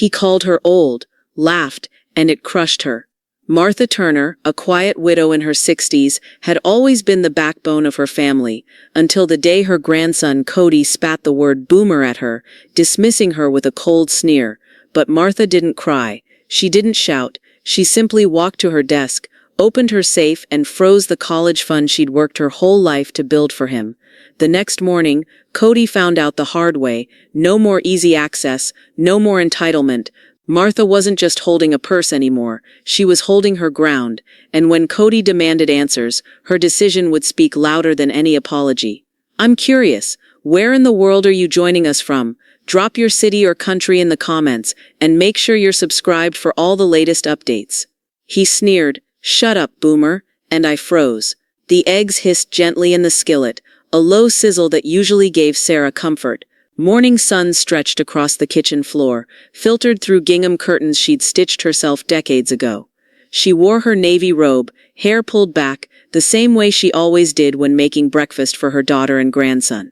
He called her old, laughed, and it crushed her. Martha Turner, a quiet widow in her 60s, had always been the backbone of her family, until the day her grandson Cody spat the word boomer at her, dismissing her with a cold sneer. But Martha didn't cry. She didn't shout. She simply walked to her desk, opened her safe, and froze the college fund she'd worked her whole life to build for him. The next morning, Cody found out the hard way: no more easy access, no more entitlement. Martha wasn't just holding a purse anymore, she was holding her ground, and when Cody demanded answers, her decision would speak louder than any apology. "I'm curious, where in the world are you joining us from? Drop your city or country in the comments, and make sure you're subscribed for all the latest updates." He sneered, "Shut up, boomer," and I froze. The eggs hissed gently in the skillet, a low sizzle that usually gave Sarah comfort. Morning sun stretched across the kitchen floor, filtered through gingham curtains she'd stitched herself decades ago. She wore her navy robe, hair pulled back, the same way she always did when making breakfast for her daughter and grandson.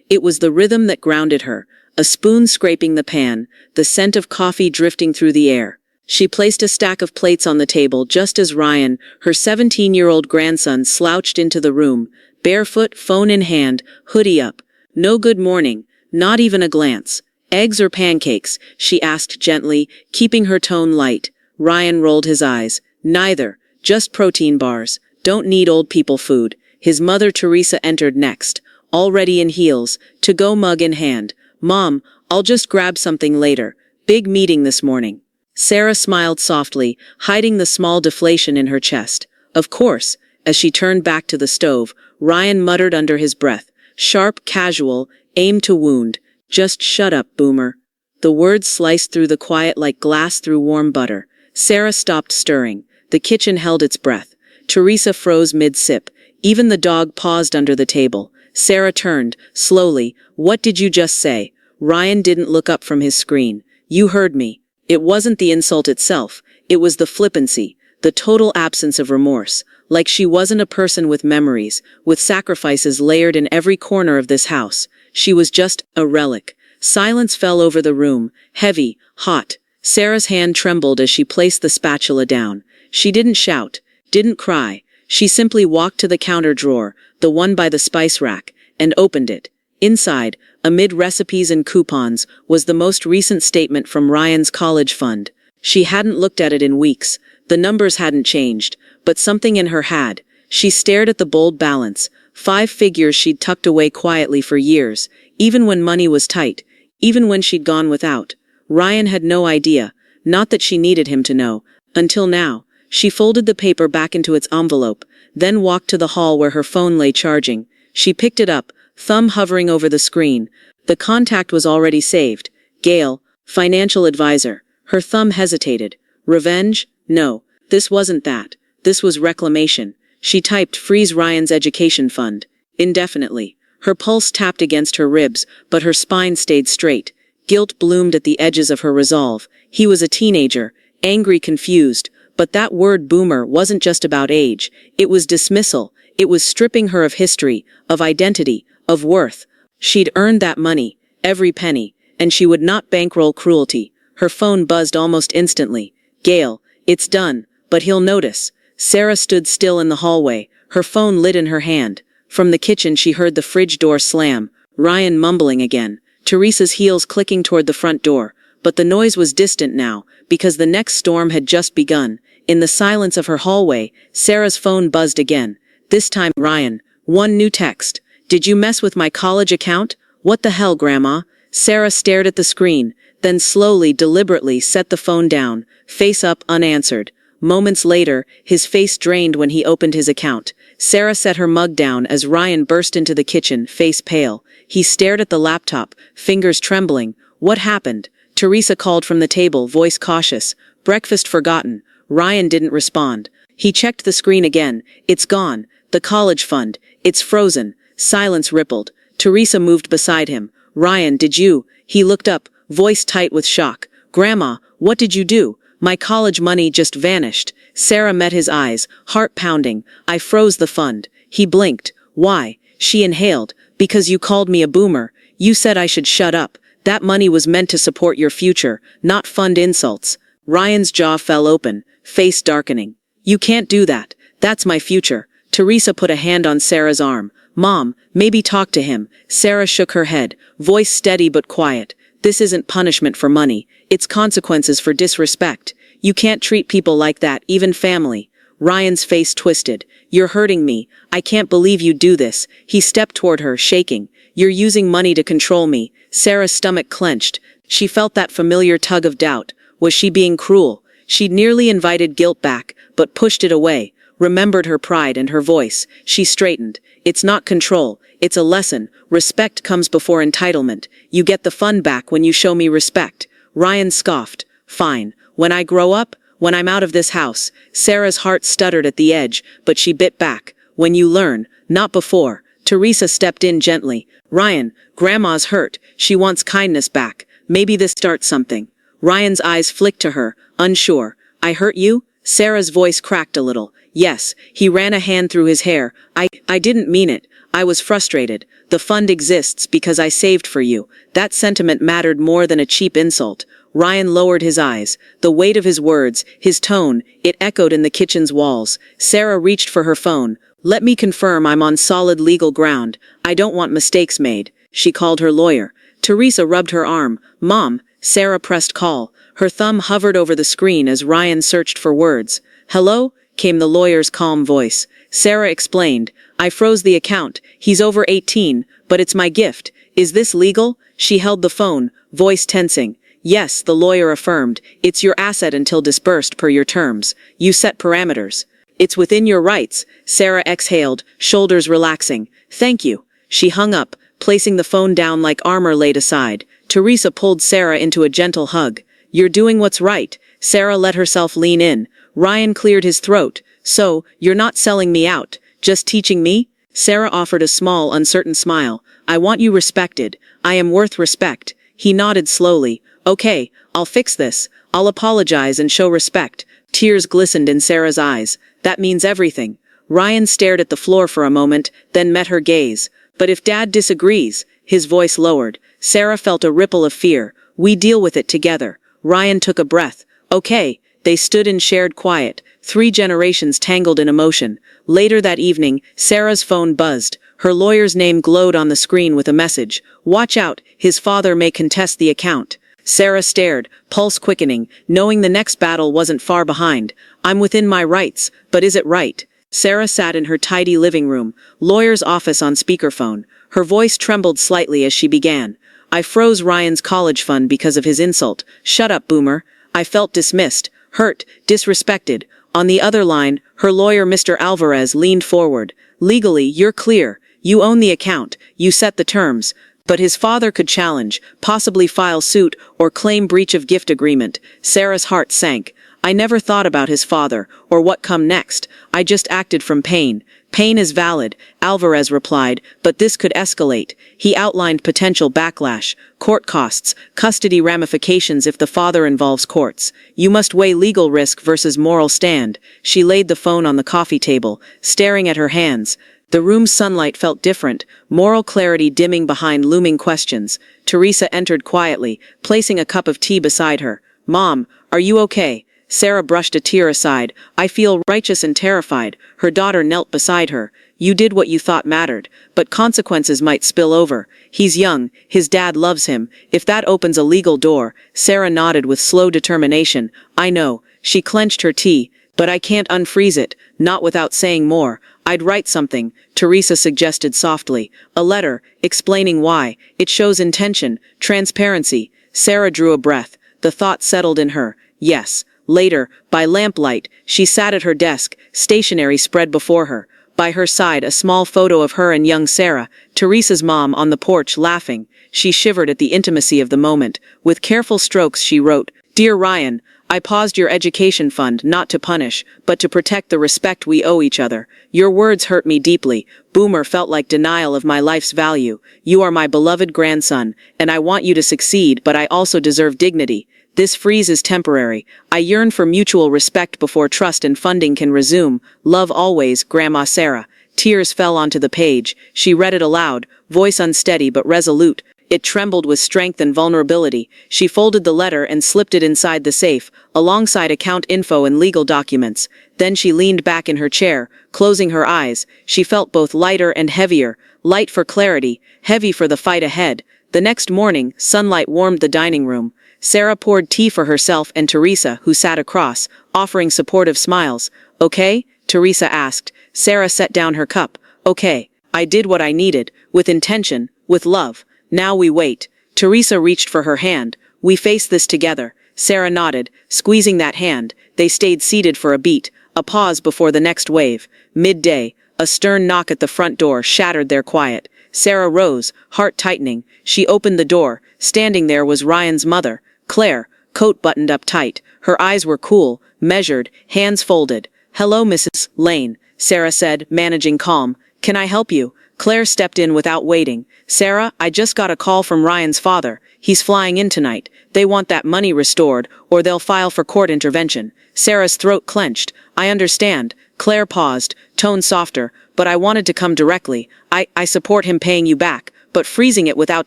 It was the rhythm that grounded her, a spoon scraping the pan, the scent of coffee drifting through the air. She placed a stack of plates on the table just as Ryan, her 17-year-old grandson, slouched into the room, barefoot, phone in hand, hoodie up. "No good morning. Not even a glance. Eggs or pancakes?" she asked gently, keeping her tone light. Ryan rolled his eyes. "Neither. Just protein bars. Don't need old people food." His mother Teresa entered next, already in heels, to-go mug in hand. "Mom, I'll just grab something later. Big meeting this morning." Sarah smiled softly, hiding the small deflation in her chest. "Of course." As she turned back to the stove, Ryan muttered under his breath, sharp, casual, aimed to wound. "Just shut up, boomer." The words sliced through the quiet like glass through warm butter. Sarah stopped stirring. The kitchen held its breath. Teresa froze mid-sip. Even the dog paused under the table. Sarah turned, slowly. "What did you just say?" Ryan didn't look up from his screen. "You heard me." It wasn't the insult itself. It was the flippancy, the total absence of remorse. Like she wasn't a person with memories, with sacrifices layered in every corner of this house. She was just a relic. Silence fell over the room, heavy, hot. Sarah's hand trembled as she placed the spatula down. She didn't shout, didn't cry. She simply walked to the counter drawer, the one by the spice rack, and opened it. Inside, amid recipes and coupons, was the most recent statement from Ryan's college fund. She hadn't looked at it in weeks. The numbers hadn't changed, but something in her had. She stared at the bold balance, 5 figures she'd tucked away quietly for years, even when money was tight, even when she'd gone without. Ryan had no idea, not that she needed him to know, until now. She folded the paper back into its envelope, then walked to the hall where her phone lay charging. She picked it up, thumb hovering over the screen. The contact was already saved. Gail, financial advisor. Her thumb hesitated. Revenge? No, this wasn't that. This was reclamation. She typed "Freeze Ryan's education fund." Indefinitely. Her pulse tapped against her ribs, but her spine stayed straight. Guilt bloomed at the edges of her resolve. He was a teenager, angry, confused. But that word boomer wasn't just about age. It was dismissal. It was stripping her of history, of identity, of worth. She'd earned that money, every penny, and she would not bankroll cruelty. Her phone buzzed almost instantly. "Gail, it's done, but he'll notice." Sarah stood still in the hallway, her phone lit in her hand. From the kitchen she heard the fridge door slam, Ryan mumbling again, Teresa's heels clicking toward the front door. But the noise was distant now, because the next storm had just begun. In the silence of her hallway, Sarah's phone buzzed again. This time Ryan. One new text. "Did you mess with my college account? What the hell, Grandma?" Sarah stared at the screen, then slowly, deliberately set the phone down, face up, unanswered. Moments later, his face drained when he opened his account. Sarah set her mug down as Ryan burst into the kitchen, face pale. He stared at the laptop, fingers trembling. What happened? Teresa called from the table, voice cautious. "Breakfast forgotten." Ryan didn't respond. He checked the screen again. "It's gone. The college fund. It's frozen." Silence rippled. Teresa moved beside him. "Ryan, did you?" He looked up, voice tight with shock. "Grandma, what did you do? My college money just vanished." Sarah met his eyes, heart pounding. "I froze the fund." He blinked. "Why?" She inhaled. "Because you called me a boomer. You said I should shut up. That money was meant to support your future, not fund insults. Ryan's jaw fell open, face darkening. You can't do that. That's my future. Teresa put a hand on Sarah's arm. Mom, maybe talk to him. Sarah shook her head, voice steady but quiet. This isn't punishment for money. It's consequences for disrespect. You can't treat people like that, even family. Ryan's face twisted. You're hurting me. I can't believe you do this. He stepped toward her, shaking. You're using money to control me. Sarah's stomach clenched. She felt that familiar tug of doubt. Was she being cruel? She'd nearly invited guilt back, but pushed it away. Remembered her pride and her voice. She straightened. It's not control. It's a lesson. Respect comes before entitlement. You get the fun back when you show me respect. Ryan scoffed. Fine. When I grow up, when I'm out of this house. Sarah's heart stuttered at the edge, but she bit back. When you learn, not before. Teresa stepped in gently. Ryan, Grandma's hurt. She wants kindness back. Maybe this starts something. Ryan's eyes flicked to her, unsure. I hurt you? Sarah's voice cracked a little. Yes. He ran a hand through his hair. I didn't mean it. I was frustrated. The fund exists because I saved for you. That sentiment mattered more than a cheap insult. Ryan lowered his eyes. The weight of his words, his tone, it echoed in the kitchen's walls. Sarah reached for her phone. Let me confirm I'm on solid legal ground. I don't want mistakes made. She called her lawyer. Teresa rubbed her arm. Mom. Sarah pressed call. Her thumb hovered over the screen as Ryan searched for words. Hello? Came the lawyer's calm voice. Sarah explained. I froze the account. He's over 18, but it's my gift. Is this legal? She held the phone, voice tensing. Yes, the lawyer affirmed. It's your asset until disbursed per your terms. You set parameters. It's within your rights. Sarah exhaled, shoulders relaxing. Thank you. She hung up, placing the phone down like armor laid aside. Teresa pulled Sarah into a gentle hug. You're doing what's right. Sarah let herself lean in. Ryan cleared his throat. So, you're not selling me out, just teaching me? Sarah offered a small, uncertain smile. I want you respected. I am worth respect. He nodded slowly. Okay, I'll fix this. I'll apologize and show respect. Tears glistened in Sarah's eyes. That means everything. Ryan stared at the floor for a moment, then met her gaze. But if Dad disagrees, his voice lowered. Sarah felt a ripple of fear. We deal with it together. Ryan took a breath. Okay. They stood in shared quiet, 3 generations tangled in emotion. Later that evening, Sarah's phone buzzed. Her lawyer's name glowed on the screen with a message. Watch out, his father may contest the account. Sarah stared, pulse quickening, knowing the next battle wasn't far behind. I'm within my rights, but is it right? Sarah sat in her tidy living room, lawyer's office on speakerphone. Her voice trembled slightly as she began. I froze Ryan's college fund because of his insult. Shut up, boomer. I felt dismissed, hurt, disrespected. On the other line, her lawyer Mr. Alvarez leaned forward. Legally, you're clear. You own the account. You set the terms. But his father could challenge, possibly file suit, or claim breach of gift agreement. Sarah's heart sank. I never thought about his father, or what come next. I just acted from pain. Pain is valid, Alvarez replied, but this could escalate. He outlined potential backlash, court costs, custody ramifications if the father involves courts. You must weigh legal risk versus moral stand. She laid the phone on the coffee table, staring at her hands. The room's sunlight felt different, moral clarity dimming behind looming questions. Teresa entered quietly, placing a cup of tea beside her. Mom, are you okay? Sarah brushed a tear aside. I feel righteous and terrified. Her daughter knelt beside her. You did what you thought mattered, but consequences might spill over. He's young. His dad loves him. If that opens a legal door. Sarah nodded with slow determination. I know. She clenched her tea. But I can't unfreeze it, not without saying more. I'd write something, Teresa suggested softly. A letter, explaining why. It shows intention, transparency. Sarah drew a breath. The thought settled in her. Yes. Later, by lamplight, she sat at her desk, stationery spread before her. By her side, a small photo of her and young Sarah, Teresa's mom on the porch, laughing. She shivered at the intimacy of the moment. With careful strokes she wrote, Dear Ryan, I paused your education fund not to punish, but to protect the respect we owe each other. Your words hurt me deeply. Boomer felt like denial of my life's value. You are my beloved grandson, and I want you to succeed, but I also deserve dignity. This freeze is temporary. I yearn for mutual respect before trust and funding can resume. Love always, Grandma Sarah. Tears fell onto the page. She read it aloud, voice unsteady but resolute. It trembled with strength and vulnerability. She folded the letter and slipped it inside the safe, alongside account info and legal documents. Then she leaned back in her chair, closing her eyes. She felt both lighter and heavier, light for clarity, heavy for the fight ahead. The next morning, sunlight warmed the dining room. Sarah poured tea for herself and Teresa, who sat across, offering supportive smiles. "Okay?" Teresa asked. Sarah set down her cup. "Okay. I did what I needed, with intention, with love. Now we wait." Teresa reached for her hand. "We face this together." Sarah nodded, squeezing that hand. They stayed seated for a beat, a pause before the next wave. Midday, a stern knock at the front door shattered their quiet. Sarah rose, heart tightening. She opened the door. Standing there was Ryan's mother, Claire, coat buttoned up tight. Her eyes were cool, measured, hands folded. "Hello, Mrs. Lane," Sarah said, managing calm. "Can I help you?" Claire stepped in without waiting. "Sarah, I just got a call from Ryan's father. He's flying in tonight. They want that money restored, or they'll file for court intervention." Sarah's throat clenched. "I understand." Claire paused, tone softer. "But I wanted to come directly. I support him paying you back." But freezing it without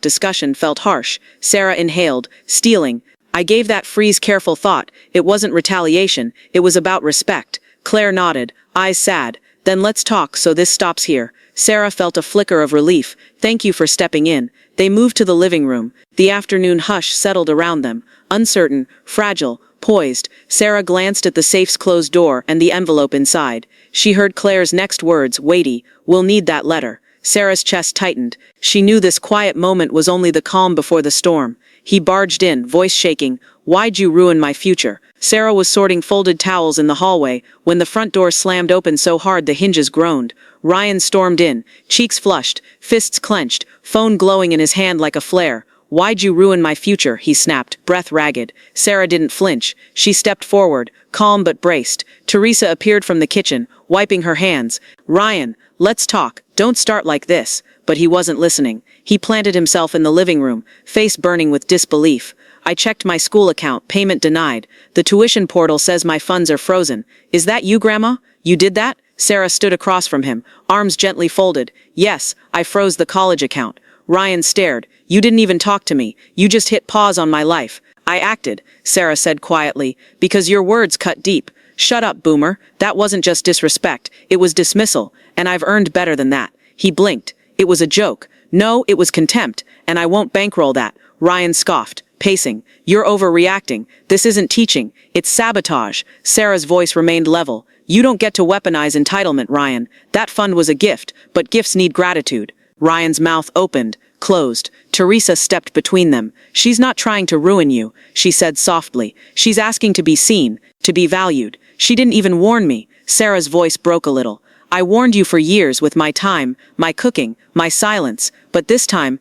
discussion felt harsh. Sarah inhaled, stealing. "I gave that freeze careful thought. It wasn't retaliation. It was about respect." Claire nodded, eyes sad. "Then let's talk so this stops here." Sarah felt a flicker of relief. "Thank you for stepping in." They moved to the living room. The afternoon hush settled around them. Uncertain, fragile, poised. Sarah glanced at the safe's closed door and the envelope inside. She heard Claire's next words, weighty. "We'll need that letter." Sarah's chest tightened. She knew this quiet moment was only the calm before the storm. He barged in, voice shaking. "Why'd you ruin my future?" Sarah was sorting folded towels in the hallway when the front door slammed open so hard the hinges groaned. Ryan stormed in, cheeks flushed, fists clenched, phone glowing in his hand like a flare. "Why'd you ruin my future?" he snapped, breath ragged. Sarah didn't flinch. She stepped forward, calm but braced. Teresa appeared from the kitchen, wiping her hands. "Ryan, let's talk. Don't start like this." But he wasn't listening. He planted himself in the living room, face burning with disbelief. "I checked my school account, payment denied. The tuition portal says my funds are frozen." "Is that you, Grandma? You did that?" Sarah stood across from him, arms gently folded. "Yes, I froze the college account." Ryan stared. "You didn't even talk to me. You just hit pause on my life." "I acted," Sarah said quietly, "because your words cut deep." "Shut up, Boomer. That wasn't just disrespect. It was dismissal, and I've earned better than that." He blinked. "It was a joke." "No, it was contempt, and I won't bankroll that." Ryan scoffed, pacing. "You're overreacting. This isn't teaching. It's sabotage." Sarah's voice remained level. "You don't get to weaponize entitlement, Ryan. That fund was a gift, but gifts need gratitude." Ryan's mouth opened, closed. Teresa stepped between them. "She's not trying to ruin you," she said softly. "She's asking to be seen, to be valued. She didn't even warn me." Sarah's voice broke a little. "I warned you for years with my time, my cooking, my silence. But this time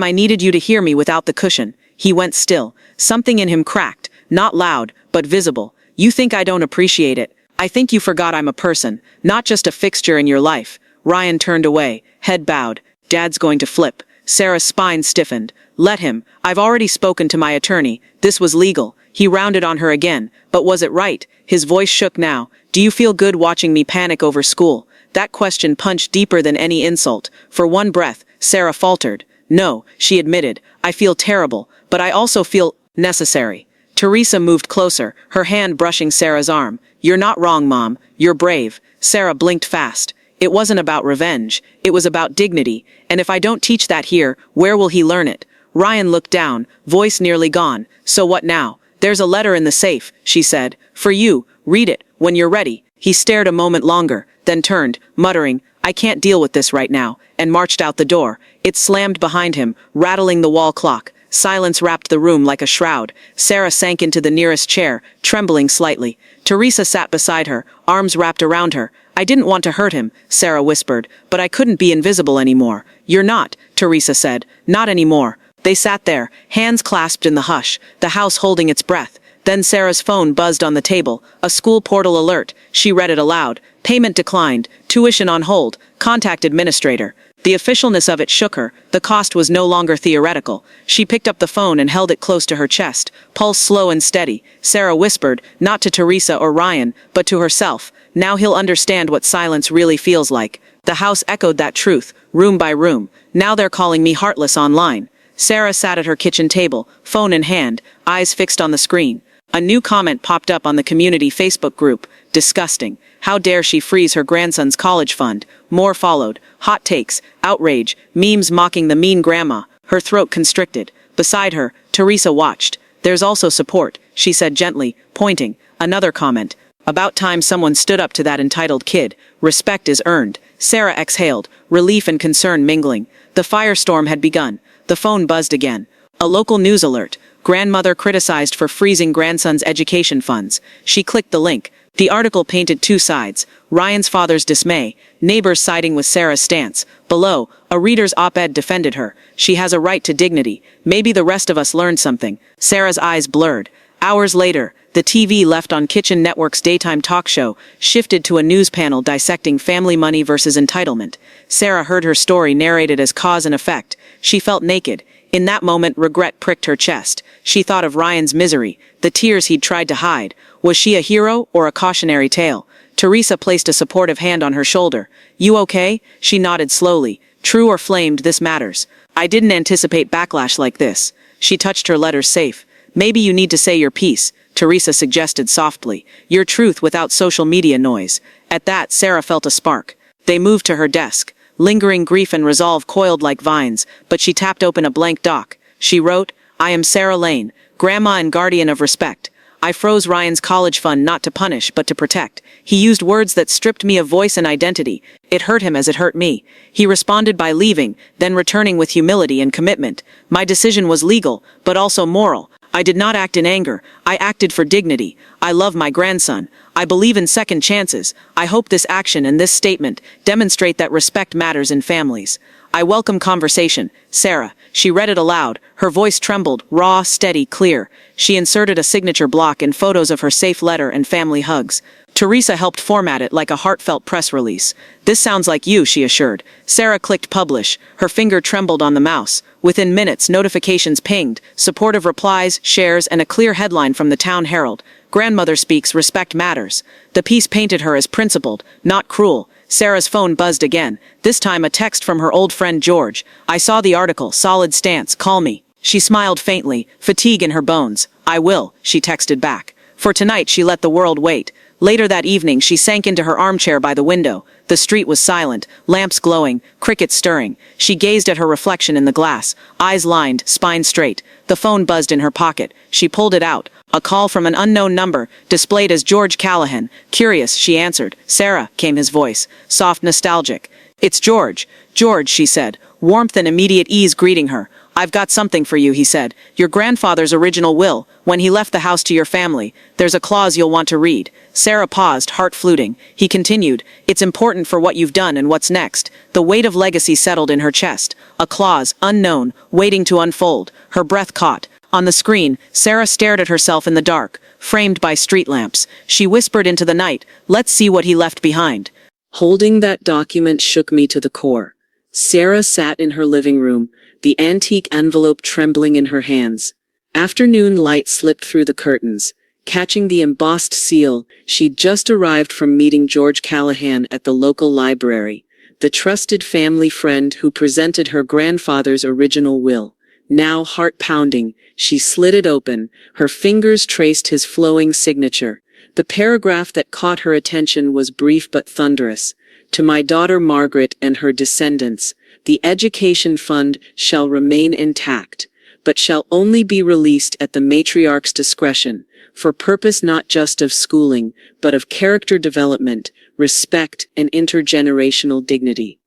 I needed you to hear me without the cushion." He went still. Something in him cracked, not loud, but visible. "You think I don't appreciate it? I think you forgot I'm a person, not just a fixture in your life." Ryan turned away, head bowed. "Dad's going to flip." Sarah's spine stiffened. "Let him. I've already spoken to my attorney. This was legal." He rounded on her again. "But was it right?" His voice shook now. "Do you feel good watching me panic over school?" That question punched deeper than any insult. For one breath, Sarah faltered. "No," she admitted. "I feel terrible, but I also feel necessary." Teresa moved closer, her hand brushing Sarah's arm. "You're not wrong, Mom. You're brave." Sarah blinked fast. It wasn't about revenge. It was about dignity. "And if I don't teach that here, where will he learn it?" Ryan looked down, voice nearly gone. "So what now?" "There's a letter in the safe," she said. "For you. Read it, when you're ready." He stared a moment longer, then turned, muttering, "I can't deal with this right now," and marched out the door. It slammed behind him, rattling the wall clock. Silence wrapped the room like a shroud. Sarah sank into the nearest chair, trembling slightly. Teresa sat beside her, arms wrapped around her. "I didn't want to hurt him," Sarah whispered, "but I couldn't be invisible anymore." "You're not," Teresa said. "Not anymore." They sat there, hands clasped in the hush, the house holding its breath. Then Sarah's phone buzzed on the table, a school portal alert. She read it aloud. "Payment declined. Tuition on hold. Contact administrator." The officialness of it shook her. The cost was no longer theoretical. She picked up the phone and held it close to her chest, pulse slow and steady. Sarah whispered, not to Teresa or Ryan, but to herself, "Now he'll understand what silence really feels like." The house echoed that truth, room by room. "Now they're calling me heartless online." Sarah sat at her kitchen table, phone in hand, eyes fixed on the screen. A new comment popped up on the community Facebook group. Disgusting. How dare she freeze her grandson's college fund? More followed. Hot takes, outrage, memes mocking the mean grandma. Her throat constricted. Beside her, Teresa watched. There's also support, she said gently, pointing. Another comment. About time someone stood up to that entitled kid. Respect is earned. Sarah exhaled, relief and concern mingling. The firestorm had begun. The phone buzzed again. A local news alert. Grandmother criticized for freezing grandson's education funds. She clicked the link. The article painted two sides. Ryan's father's dismay, neighbors siding with Sarah's stance. Below, a reader's op-ed defended her. She has a right to dignity. Maybe the rest of us learned something. Sarah's eyes blurred. Hours later, the TV left on Kitchen Network's daytime talk show shifted to a news panel dissecting family money versus entitlement. Sarah heard her story narrated as cause and effect. She felt naked. In that moment, regret pricked her chest. She thought of Ryan's misery, the tears he'd tried to hide. Was she a hero or a cautionary tale? Teresa placed a supportive hand on her shoulder. You okay? She nodded slowly. True or flamed, this matters. I didn't anticipate backlash like this. She touched her letters safe. Maybe you need to say your piece, Teresa suggested softly. Your truth without social media noise. At that, Sarah felt a spark. They moved to her desk. Lingering grief and resolve coiled like vines, but she tapped open a blank doc. She wrote, I am Sarah Lane, grandma and guardian of respect. I froze Ryan's college fund not to punish, but to protect. He used words that stripped me of voice and identity. It hurt him as it hurt me. He responded by leaving, then returning with humility and commitment. My decision was legal, but also moral. I did not act in anger. I acted for dignity. I love my grandson. I believe in second chances. I hope this action and this statement demonstrate that respect matters in families. I welcome conversation. Sarah. She read it aloud. Her voice trembled, raw, steady, clear. She inserted a signature block and photos of her safe letter and family hugs. Teresa helped format it like a heartfelt press release. This sounds like you, she assured. Sarah clicked publish. Her finger trembled on the mouse. Within minutes, notifications pinged, supportive replies, shares, and a clear headline from the Town Herald. Grandmother speaks, respect matters. The piece painted her as principled, not cruel. Sarah's phone buzzed again, this time a text from her old friend George. I saw the article, solid stance, call me. She smiled faintly, fatigue in her bones. I will, she texted back. For tonight she let the world wait. Later that evening she sank into her armchair by the window. The street was silent, lamps glowing, crickets stirring. She gazed at her reflection in the glass, eyes lined, spine straight. The phone buzzed in her pocket. She pulled it out. A call from an unknown number, displayed as George Callahan. Curious, she answered. Sarah, came his voice, soft, nostalgic. It's George. George, she said, warmth and immediate ease greeting her. I've got something for you, he said. Your grandfather's original will, when he left the house to your family. There's a clause you'll want to read. Sarah paused, heart fluting. He continued, it's important for what you've done and what's next. The weight of legacy settled in her chest. A clause, unknown, waiting to unfold. Her breath caught. On the screen, Sarah stared at herself in the dark, framed by street lamps. She whispered into the night, let's see what he left behind. Holding that document shook me to the core. Sarah sat in her living room, the antique envelope trembling in her hands. Afternoon light slipped through the curtains, catching the embossed seal. She'd just arrived from meeting George Callahan at the local library, the trusted family friend who presented her grandfather's original will. Now heart-pounding, she slid it open. Her fingers traced his flowing signature. The paragraph that caught her attention was brief but thunderous. To my daughter Margaret and her descendants, the education fund shall remain intact, but shall only be released at the matriarch's discretion, for purpose not just of schooling, but of character development, respect, and intergenerational dignity.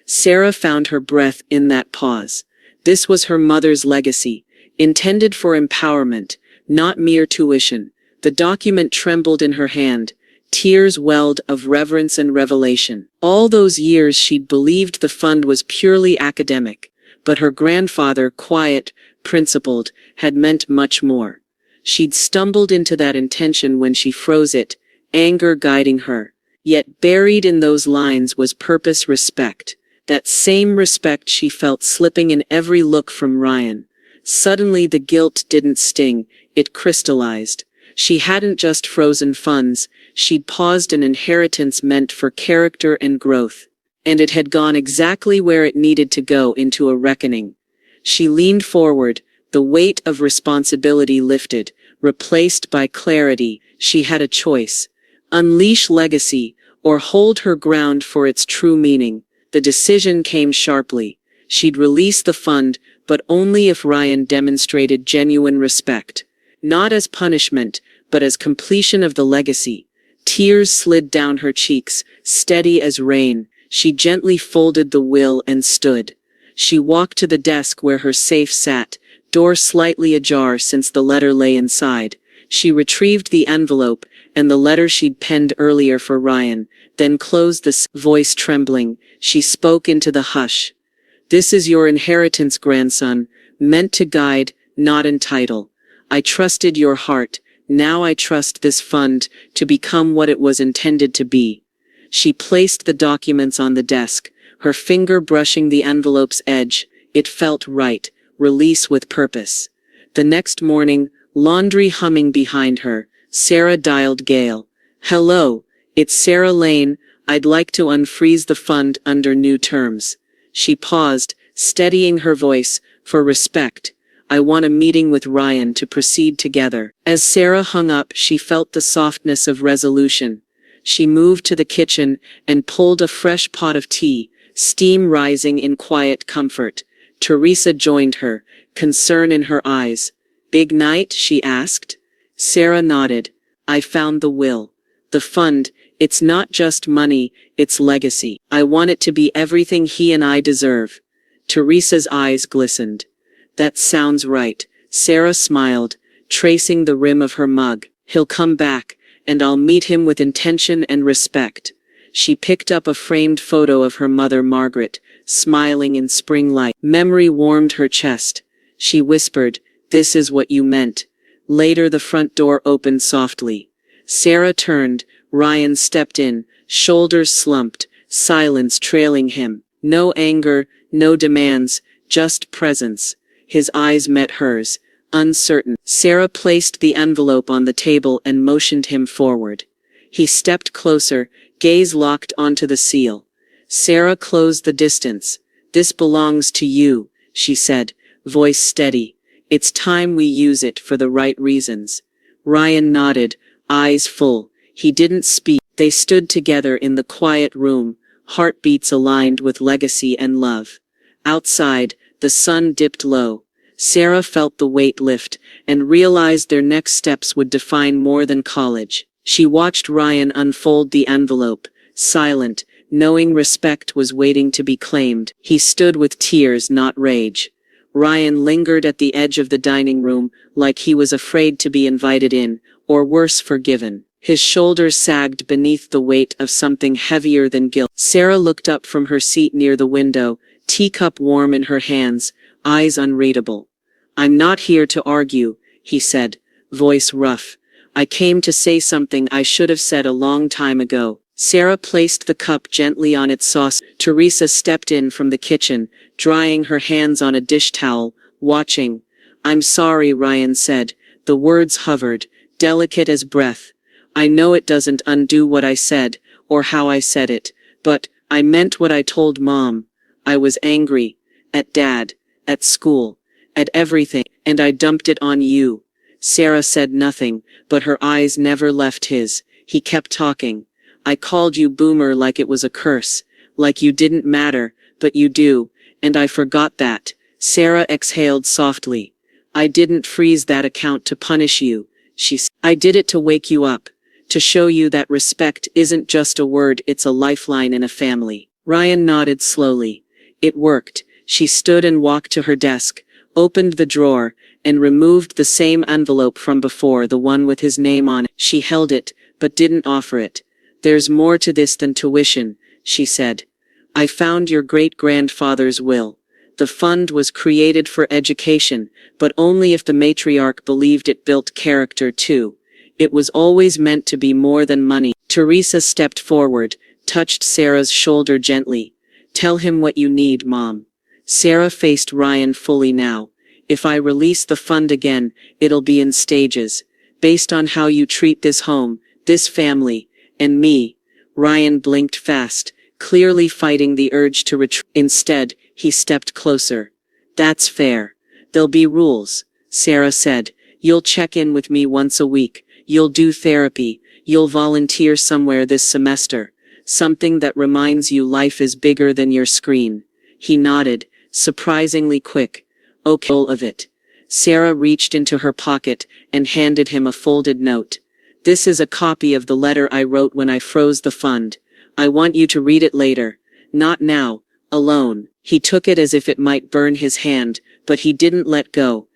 Sarah found her breath in that pause. This was her mother's legacy, intended for empowerment, not mere tuition. The document trembled in her hand. Tears welled of reverence and revelation. All those years she'd believed the fund was purely academic, but her grandfather, quiet, principled, had meant much more. She'd stumbled into that intention when she froze it, anger guiding her. Yet buried in those lines was purpose, respect. That same respect she felt slipping in every look from Ryan. Suddenly the guilt didn't sting, it crystallized. She hadn't just frozen funds, she'd paused an inheritance meant for character and growth. And it had gone exactly where it needed to go, into a reckoning. She leaned forward, the weight of responsibility lifted, replaced by clarity. She had a choice: unleash legacy, or hold her ground for its true meaning. The decision came sharply. She'd release the fund, but only if Ryan demonstrated genuine respect. Not as punishment, but as completion of the legacy. Tears slid down her cheeks, steady as rain. She gently folded the will and stood. She walked to the desk where her safe sat, door slightly ajar since the letter lay inside. She retrieved the envelope and the letter she'd penned earlier for Ryan, then closed the voice trembling. She spoke into the hush. "This is your inheritance, grandson, meant to guide, not entitle. I trusted your heart. Now I trust this fund to become what it was intended to be." She placed the documents on the desk, her finger brushing the envelope's edge. It felt right. Release with purpose. The next morning, laundry humming behind her, Sarah dialed Gail. "Hello, it's Sarah Lane. I'd like to unfreeze the fund under new terms." She paused, steadying her voice, "For respect. I want a meeting with Ryan to proceed together." As Sarah hung up, she felt the softness of resolution. She moved to the kitchen and pulled a fresh pot of tea, steam rising in quiet comfort. Teresa joined her, concern in her eyes. "Big night?" she asked. Sarah nodded. "I found the will. The fund, it's not just money, it's legacy. I want it to be everything he and I deserve." Teresa's eyes glistened. "That sounds right." Sarah smiled, tracing the rim of her mug. "He'll come back, and I'll meet him with intention and respect." She picked up a framed photo of her mother Margaret, smiling in spring light. Memory warmed her chest. She whispered, "This is what you meant." Later the front door opened softly. Sarah turned. Ryan stepped in, shoulders slumped, silence trailing him. No anger, no demands, just presence. His eyes met hers, uncertain. Sarah placed the envelope on the table and motioned him forward. He stepped closer, gaze locked onto the seal. Sarah closed the distance. "This belongs to you," she said, voice steady. "It's time we use it for the right reasons." Ryan nodded, eyes full. He didn't speak. They stood together in the quiet room, heartbeats aligned with legacy and love. Outside, the sun dipped low. Sarah felt the weight lift and realized their next steps would define more than college. She watched Ryan unfold the envelope, silent, knowing respect was waiting to be claimed. He stood with tears, not rage. Ryan lingered at the edge of the dining room, like he was afraid to be invited in, or worse, forgiven. His shoulders sagged beneath the weight of something heavier than guilt. Sarah looked up from her seat near the window, teacup warm in her hands, eyes unreadable. "I'm not here to argue," he said, voice rough. "I came to say something I should have said a long time ago." Sarah placed the cup gently on its saucer. Teresa stepped in from the kitchen, drying her hands on a dish towel, watching. "I'm sorry," Ryan said. The words hovered, delicate as breath. "I know it doesn't undo what I said, or how I said it, but I meant what I told Mom. I was angry. At Dad. At school. At everything. And I dumped it on you." Sarah said nothing, but her eyes never left his. He kept talking. "I called you boomer like it was a curse. Like you didn't matter, but you do. And I forgot that." Sarah exhaled softly. "I didn't freeze that account to punish you," she said. "I did it to wake you up. To show you that respect isn't just a word, it's a lifeline in a family." Ryan nodded slowly. It worked. She stood and walked to her desk, opened the drawer, and removed the same envelope from before, the one with his name on it. She held it, but didn't offer it. "There's more to this than tuition," she said. "I found your great-grandfather's will. The fund was created for education, but only if the matriarch believed it built character too. It was always meant to be more than money." Teresa stepped forward, touched Sarah's shoulder gently. "Tell him what you need, Mom." Sarah faced Ryan fully now. "If I release the fund again, it'll be in stages, based on how you treat this home, this family, and me." Ryan blinked fast, clearly fighting the urge to retreat. Instead, he stepped closer. That's fair. There'll be rules, Sarah said. You'll check in with me once a week. You'll do therapy. You'll volunteer somewhere this semester. Something that reminds you life is bigger than your screen. He nodded, surprisingly quick. Okay, all of it. Sarah reached into her pocket and handed him a folded note. This is a copy of the letter I wrote when I froze the fund. I want you to read it later. Not now, alone. He took it as if it might burn his hand, but he didn't let go.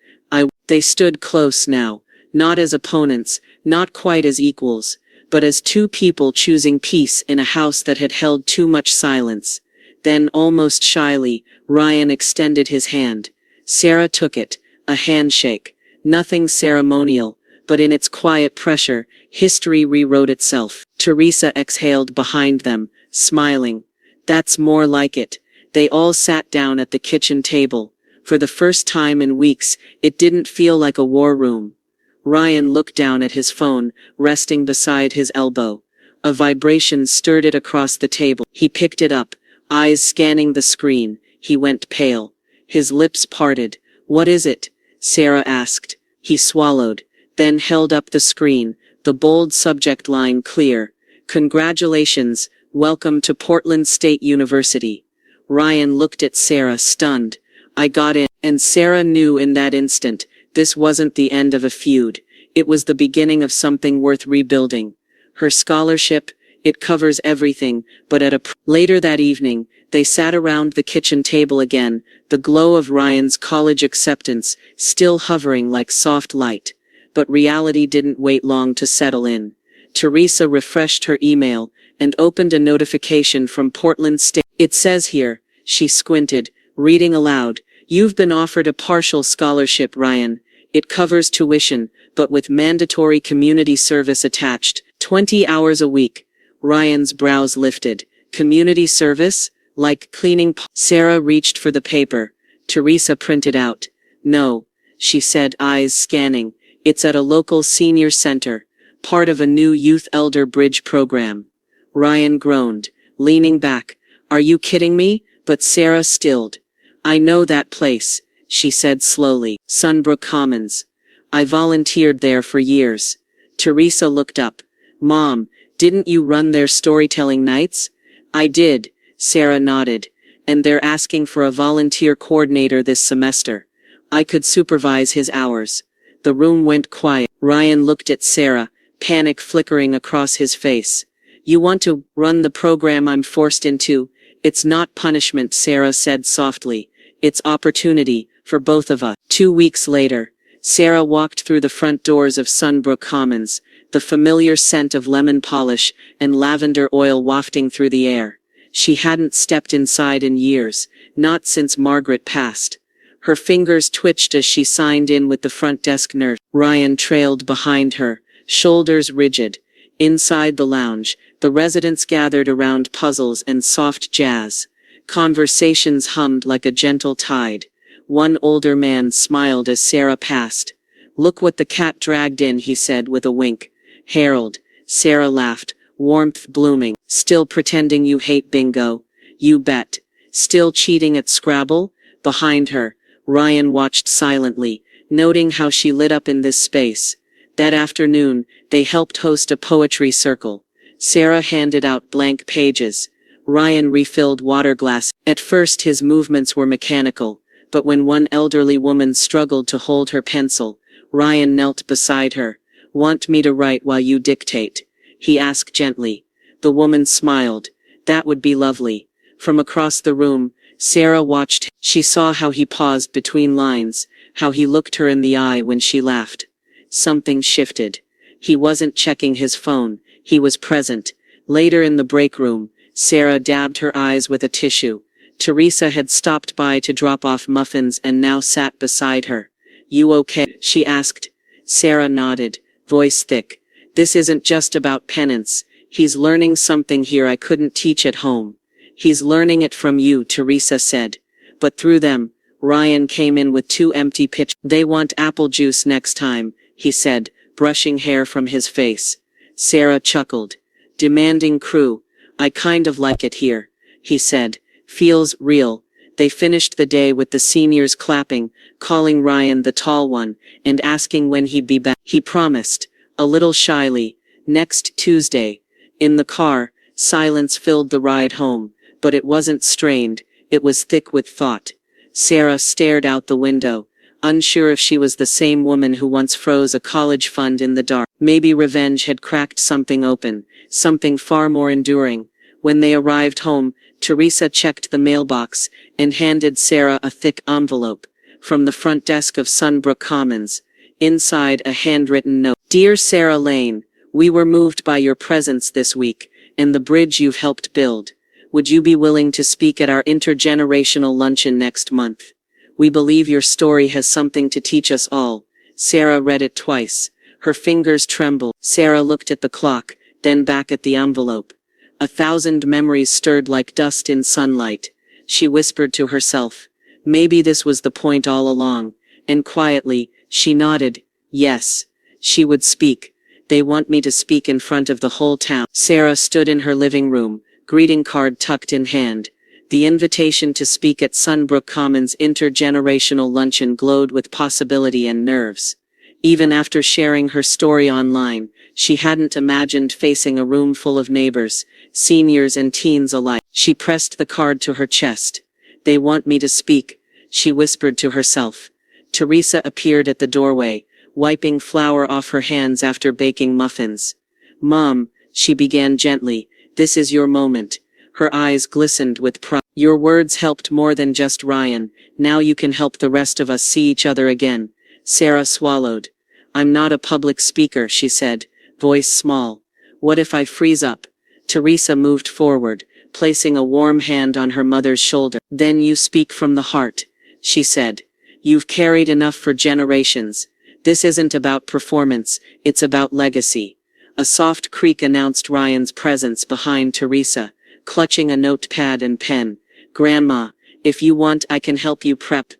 They stood close now, not as opponents, not quite as equals, but as two people choosing peace in a house that had held too much silence. Then, almost shyly, Ryan extended his hand. Sarah took it, a handshake. Nothing ceremonial, but in its quiet pressure, history rewrote itself. Teresa exhaled behind them, smiling. That's more like it. They all sat down at the kitchen table. For the first time in weeks, it didn't feel like a war room. Ryan looked down at his phone, resting beside his elbow. A vibration stirred it across the table. He picked it up, eyes scanning the screen. He went pale. His lips parted. What is it? Sarah asked. He swallowed, then held up the screen, the bold subject line clear. Congratulations, welcome to Portland State University. Ryan looked at Sarah, stunned. I got in, and Sarah knew in that instant, this wasn't the end of a feud. It was the beginning of something worth rebuilding. Her scholarship, it covers everything, but later that evening, they sat around the kitchen table again, the glow of Ryan's college acceptance still hovering like soft light. But reality didn't wait long to settle in. Teresa refreshed her email and opened a notification from Portland State. It says here, she squinted, reading aloud, you've been offered a partial scholarship, Ryan. It covers tuition, but with mandatory community service attached, 20 hours a week. Ryan's brows lifted. Community service? Like cleaning? Sarah reached for the paper. Teresa printed out. No, she said, eyes scanning. It's at a local senior center, part of a new youth elder bridge program. Ryan groaned, leaning back. Are you kidding me? But Sarah stilled. I know that place, she said slowly. Sunbrook Commons. I volunteered there for years. Teresa looked up. Mom, didn't you run their storytelling nights? I did, Sarah nodded. And they're asking for a volunteer coordinator this semester. I could supervise his hours. The room went quiet. Ryan looked at Sarah, panic flickering across his face. You want to run the program I'm forced into? It's not punishment, Sarah said softly. It's opportunity, for both of us. 2 weeks later, Sarah walked through the front doors of Sunbrook Commons, the familiar scent of lemon polish and lavender oil wafting through the air. She hadn't stepped inside in years, not since Margaret passed. Her fingers twitched as she signed in with the front desk nurse. Ryan trailed behind her, shoulders rigid. Inside the lounge, the residents gathered around puzzles and soft jazz. Conversations hummed like a gentle tide. One older man smiled as Sarah passed. Look what the cat dragged in, he said with a wink. Harold. Sarah laughed, warmth blooming. Still pretending you hate bingo? You bet. Still cheating at Scrabble? Behind her, Ryan watched silently, noting how she lit up in this space. That afternoon, they helped host a poetry circle. Sarah handed out blank pages. Ryan refilled water glasses. At first his movements were mechanical, but when one elderly woman struggled to hold her pencil, Ryan knelt beside her. Want me to write while you dictate? He asked gently. The woman smiled. That would be lovely. From across the room, Sarah watched. She saw how he paused between lines, how he looked her in the eye when she laughed. Something shifted. He wasn't checking his phone. He was present. Later in the break room, Sarah dabbed her eyes with a tissue. Teresa had stopped by to drop off muffins and now sat beside her. You okay? She asked. Sarah nodded, voice thick. This isn't just about penance. He's learning something here I couldn't teach at home. He's learning it from you, Teresa said. But through them, Ryan came in with 2 empty pitchers. They want apple juice next time, he said, brushing hair from his face. Sarah chuckled. Demanding crew. I kind of like it here, he said. Feels real. They finished the day with the seniors clapping, calling Ryan the tall one, and asking when he'd be back. He promised, a little shyly, next Tuesday. In the car, silence filled the ride home, but it wasn't strained, it was thick with thought. Sarah stared out the window, unsure if she was the same woman who once froze a college fund in the dark. Maybe revenge had cracked something open, something far more enduring. When they arrived home, Teresa checked the mailbox and handed Sarah a thick envelope from the front desk of Sunbrook Commons. Inside, a handwritten note. Dear Sarah Lane, we were moved by your presence this week and the bridge you've helped build. Would you be willing to speak at our intergenerational luncheon next month? We believe your story has something to teach us all. Sarah read it twice. Her fingers trembled. Sarah looked at the clock, then back at the envelope. 1,000 memories stirred like dust in sunlight. She whispered to herself, maybe this was the point all along, and quietly, she nodded, yes. She would speak. They want me to speak in front of the whole town. Sarah stood in her living room, greeting card tucked in hand. The invitation to speak at Sunbrook Commons intergenerational luncheon glowed with possibility and nerves. Even after sharing her story online, she hadn't imagined facing a room full of neighbors, seniors and teens alike. She pressed the card to her chest. They want me to speak, she whispered to herself. Teresa appeared at the doorway, wiping flour off her hands after baking muffins. Mom, she began gently, this is your moment. Her eyes glistened with pride. Your words helped more than just Ryan. Now you can help the rest of us see each other again. Sarah swallowed. I'm not a public speaker, she said, voice small. What if I freeze up? Teresa moved forward, placing a warm hand on her mother's shoulder. Then you speak from the heart, she said. You've carried enough for generations. This isn't about performance, it's about legacy. A soft creak announced Ryan's presence behind Teresa, clutching a notepad and pen. Grandma, if you want I can help you prep.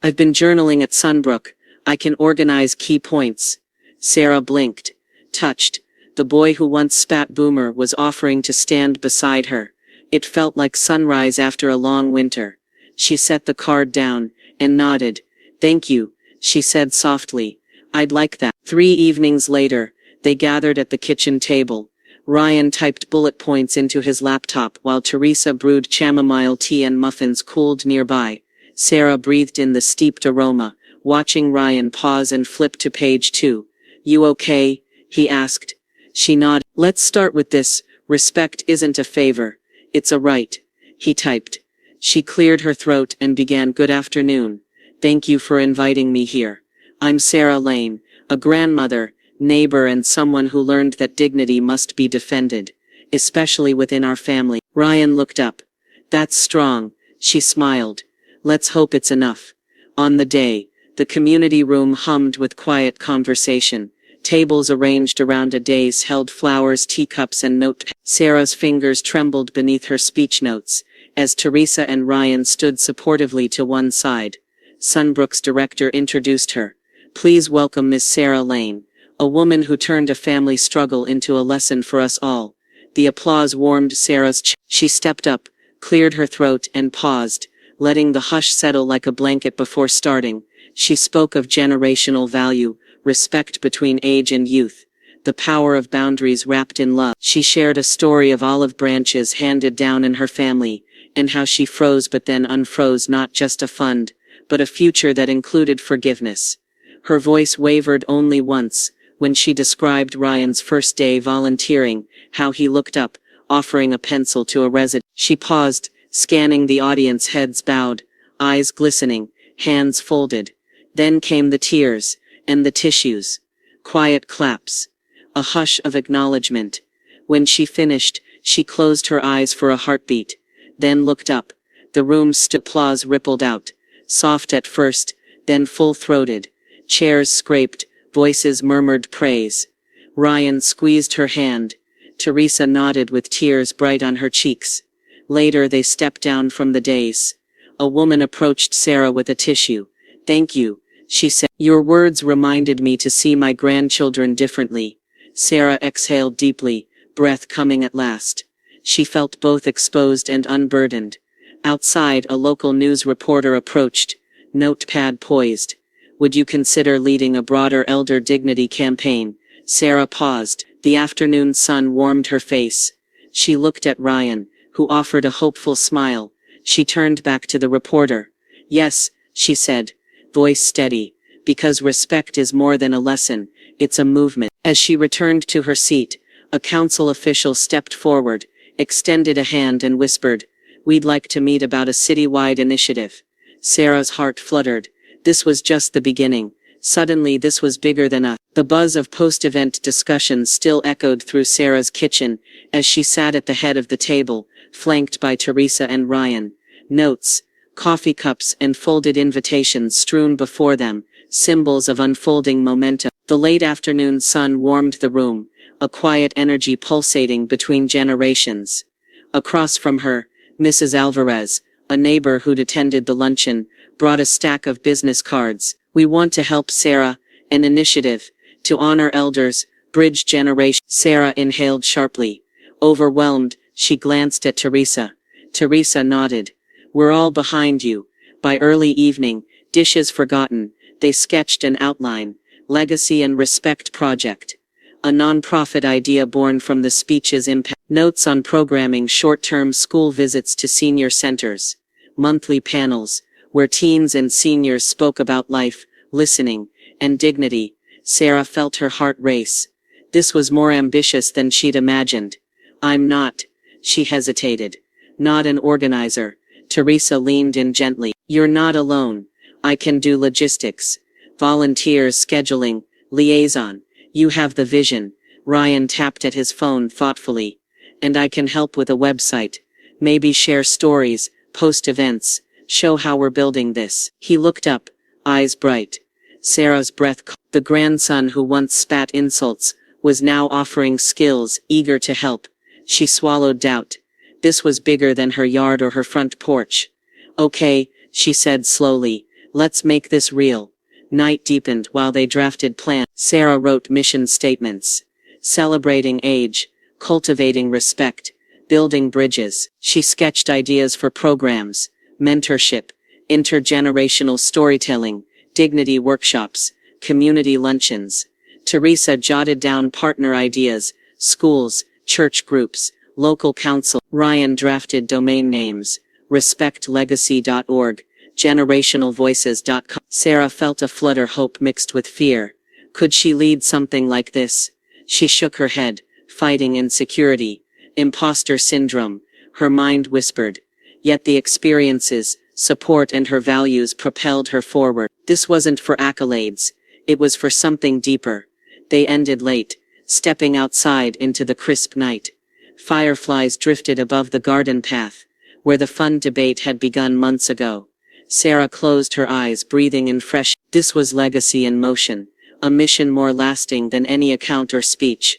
I've been journaling at Sunbrook. I can organize key points. Sarah blinked. Touched. The boy who once spat Boomer was offering to stand beside her. It felt like sunrise after a long winter. She set the card down, and nodded. Thank you, she said softly. I'd like that. 3 evenings later, they gathered at the kitchen table. Ryan typed bullet points into his laptop while Teresa brewed chamomile tea and muffins cooled nearby. Sarah breathed in the steeped aroma, watching Ryan pause and flip to page 2. You okay? He asked. She nodded. Let's start with this. Respect isn't a favor. It's a right. He typed. She cleared her throat and began. Good afternoon. Thank you for inviting me here. I'm Sarah Lane, a grandmother, neighbor and someone who learned that dignity must be defended, especially within our family. Ryan looked up. That's strong, she smiled. Let's hope it's enough. On the day, the community room hummed with quiet conversation. Tables arranged around a dais held flowers, teacups and notepads. Sarah's fingers trembled beneath her speech notes, as Teresa and Ryan stood supportively to one side. Sunbrook's director introduced her. Please welcome Miss Sarah Lane, a woman who turned a family struggle into a lesson for us all. The applause warmed Sarah's chest. She stepped up, cleared her throat and paused, letting the hush settle like a blanket before starting. She spoke of generational value, respect between age and youth, the power of boundaries wrapped in love. She shared a story of olive branches handed down in her family, and how she froze but then unfroze not just a fund, but a future that included forgiveness. Her voice wavered only once, when she described Ryan's first day volunteering, how he looked up, offering a pencil to a resident. She paused, scanning the audience, heads bowed, eyes glistening, hands folded. Then came the tears, and the tissues. Quiet claps. A hush of acknowledgement. When she finished, she closed her eyes for a heartbeat, then looked up. The room's applause rippled out, soft at first, then full-throated. Chairs scraped, voices murmured praise. Ryan squeezed her hand. Teresa nodded with tears bright on her cheeks. Later they stepped down from the dais. A woman approached Sarah with a tissue. Thank you, she said. Your words reminded me to see my grandchildren differently. Sarah exhaled deeply, breath coming at last. She felt both exposed and unburdened. Outside, a local news reporter approached, notepad poised. Would you consider leading a broader elder dignity campaign? Sarah paused. The afternoon sun warmed her face. She looked at Ryan, who offered a hopeful smile. She turned back to the reporter. Yes, she said, voice steady, because respect is more than a lesson, it's a movement. As she returned to her seat, a council official stepped forward, extended a hand and whispered, "We'd like to meet about a citywide initiative." Sarah's heart fluttered. This was just the beginning. Suddenly this was bigger than us. The buzz of post-event discussions still echoed through Sarah's kitchen, as she sat at the head of the table, flanked by Teresa and Ryan. Notes, coffee cups and folded invitations strewn before them, symbols of unfolding momentum. The late afternoon sun warmed the room, a quiet energy pulsating between generations. Across from her, Mrs. Alvarez, a neighbor who'd attended the luncheon, brought a stack of business cards. "We want to help Sarah, an initiative to honor elders, bridge generations." Sarah inhaled sharply. Overwhelmed, she glanced at Teresa. Teresa nodded. "We're all behind you." By early evening, dishes forgotten, they sketched an outline, Legacy and Respect Project. A non-profit idea born from the speech's impact. Notes on programming, short-term school visits to senior centers. Monthly panels, where teens and seniors spoke about life, listening, and dignity. Sarah felt her heart race. This was more ambitious than she'd imagined. "I'm not," she hesitated. "Not an organizer." Teresa leaned in gently. "You're not alone. I can do logistics. Volunteers, scheduling, liaison. You have the vision." Ryan tapped at his phone thoughtfully. "And I can help with a website. Maybe share stories, post events, show how we're building this." He looked up, eyes bright. Sarah's breath caught. The grandson who once spat insults was now offering skills, eager to help. She swallowed doubt. This was bigger than her yard or her front porch. "Okay," she said slowly, "let's make this real." Night deepened while they drafted plans. Sarah wrote mission statements. Celebrating age, cultivating respect, building bridges. She sketched ideas for programs, mentorship, intergenerational storytelling, dignity workshops, community luncheons. Teresa jotted down partner ideas, schools, church groups, local council. Ryan drafted domain names, respectlegacy.org, generationalvoices.com. Sarah felt a flutter, hope mixed with fear. Could she lead something like this? She shook her head, fighting insecurity, imposter syndrome, her mind whispered. Yet the experiences, support and her values propelled her forward. This wasn't for accolades. It was for something deeper. They ended late, stepping outside into the crisp night. Fireflies drifted above the garden path, where the fun debate had begun months ago. Sarah closed her eyes, breathing in fresh. This was legacy in motion, a mission more lasting than any account or speech.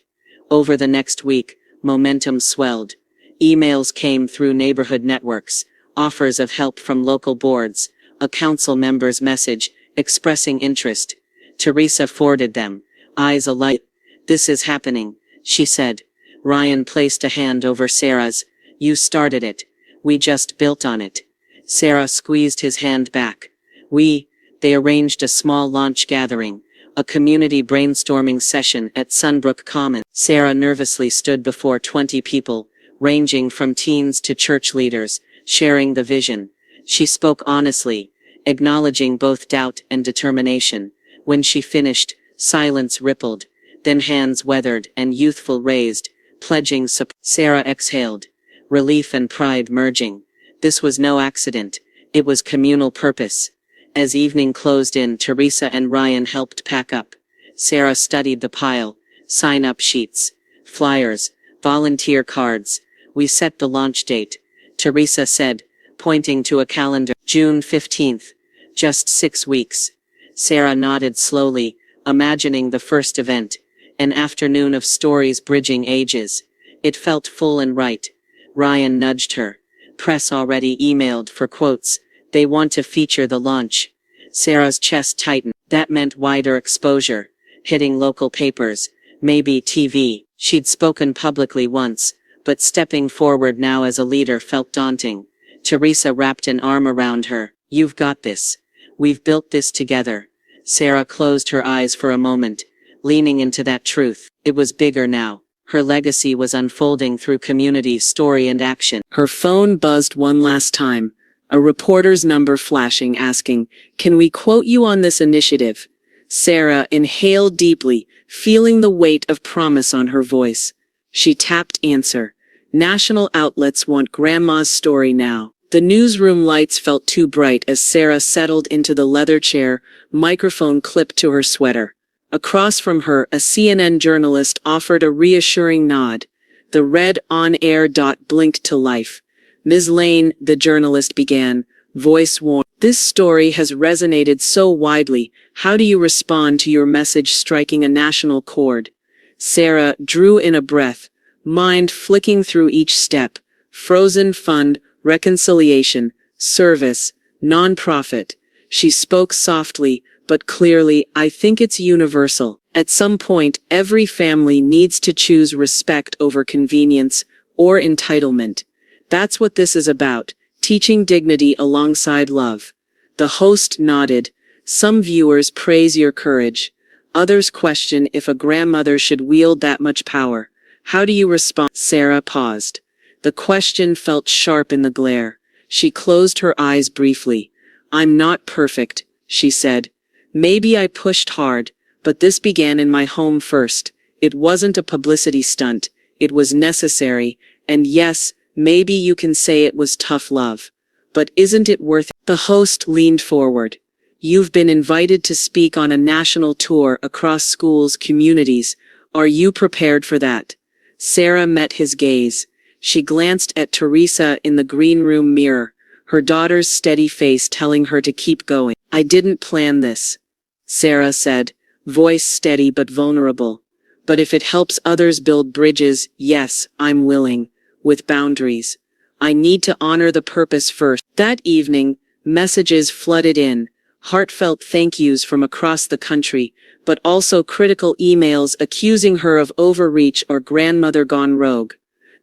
Over the next week, momentum swelled. Emails came through neighborhood networks, offers of help from local boards, a council member's message, expressing interest. Teresa forwarded them, eyes alight. "This is happening," she said. Ryan placed a hand over Sarah's. "You started it. We just built on it." Sarah squeezed his hand back. They arranged a small launch gathering, a community brainstorming session at Sunbrook Commons. Sarah nervously stood before 20 people, ranging from teens to church leaders, sharing the vision. She spoke honestly, acknowledging both doubt and determination. When she finished, silence rippled, then hands weathered and youthful raised, pledging support. Sarah exhaled, relief and pride merging. This was no accident. It was communal purpose. As evening closed in, Teresa and Ryan helped pack up. Sarah studied the pile, sign-up sheets, flyers, volunteer cards. "We set the launch date," Teresa said, pointing to a calendar. "June 15th. Just 6 weeks. Sarah nodded slowly, imagining the first event. An afternoon of stories bridging ages. It felt full and right. Ryan nudged her. "Press already emailed for quotes. They want to feature the launch." Sarah's chest tightened. That meant wider exposure, hitting local papers, maybe TV. She'd spoken publicly once, but stepping forward now as a leader felt daunting. Teresa wrapped an arm around her. You've got this. We've built this together. Sarah closed her eyes for a moment, leaning into that truth. It was bigger now. Her legacy was unfolding through community, story, and action. Her phone buzzed one last time, a reporter's number flashing, asking, "Can we quote you on this initiative?" Sarah inhaled deeply, feeling the weight of promise on her voice. She tapped answer. National outlets want Grandma's story now. The newsroom lights felt too bright as Sarah settled into the leather chair, microphone clipped to her sweater. Across from her, a CNN journalist offered a reassuring nod. The red on-air dot blinked to life. "Ms. Lane," the journalist began, voice warm. "This story has resonated so widely. How do you respond to your message striking a national chord?" Sarah drew in a breath, mind flicking through each step. Frozen fund, reconciliation, service, non-profit. She spoke softly, but clearly. "I think it's universal. At some point, every family needs to choose respect over convenience or entitlement. That's what this is about, teaching dignity alongside love." The host nodded. "Some viewers praise your courage. Others question if a grandmother should wield that much power. How do you respond?" Sarah paused. The question felt sharp in the glare. She closed her eyes briefly. "I'm not perfect," she said. "Maybe I pushed hard, but this began in my home first. It wasn't a publicity stunt. It was necessary, and yes, maybe you can say it was tough love. But isn't it worth it?" The host leaned forward. "You've been invited to speak on a national tour across schools, communities. Are you prepared for that?" Sarah met his gaze. She glanced at Teresa in the green room mirror, her daughter's steady face telling her to keep going. "I didn't plan this," Sarah said, voice steady but vulnerable. "But if it helps others build bridges, yes, I'm willing, with boundaries. I need to honor the purpose first." That evening, messages flooded in, heartfelt thank yous from across the country, but also critical emails accusing her of overreach or grandmother gone rogue.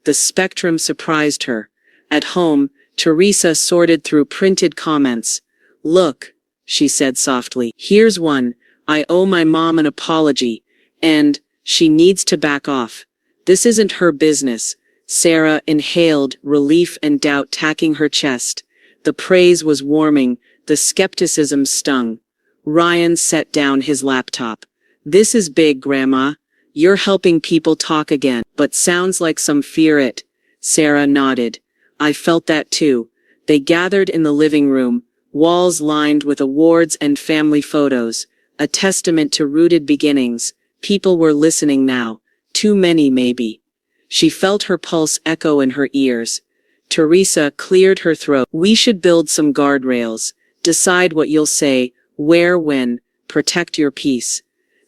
The spectrum surprised her. At home, Teresa sorted through printed comments. "Look," she said softly, "here's one. I owe my mom an apology, and she needs to back off. This isn't her business." Sarah inhaled, relief and doubt tacking her chest. The praise was warming, the skepticism stung. Ryan set down his laptop. "This is big, Grandma. You're helping people talk again, but sounds like some fear it." Sarah nodded. "I felt that too." They gathered in the living room, walls lined with awards and family photos, a testament to rooted beginnings. People were listening now. Too many, maybe. She felt her pulse echo in her ears. Teresa cleared her throat. "We should build some guardrails. Decide what you'll say, where, when. Protect your peace."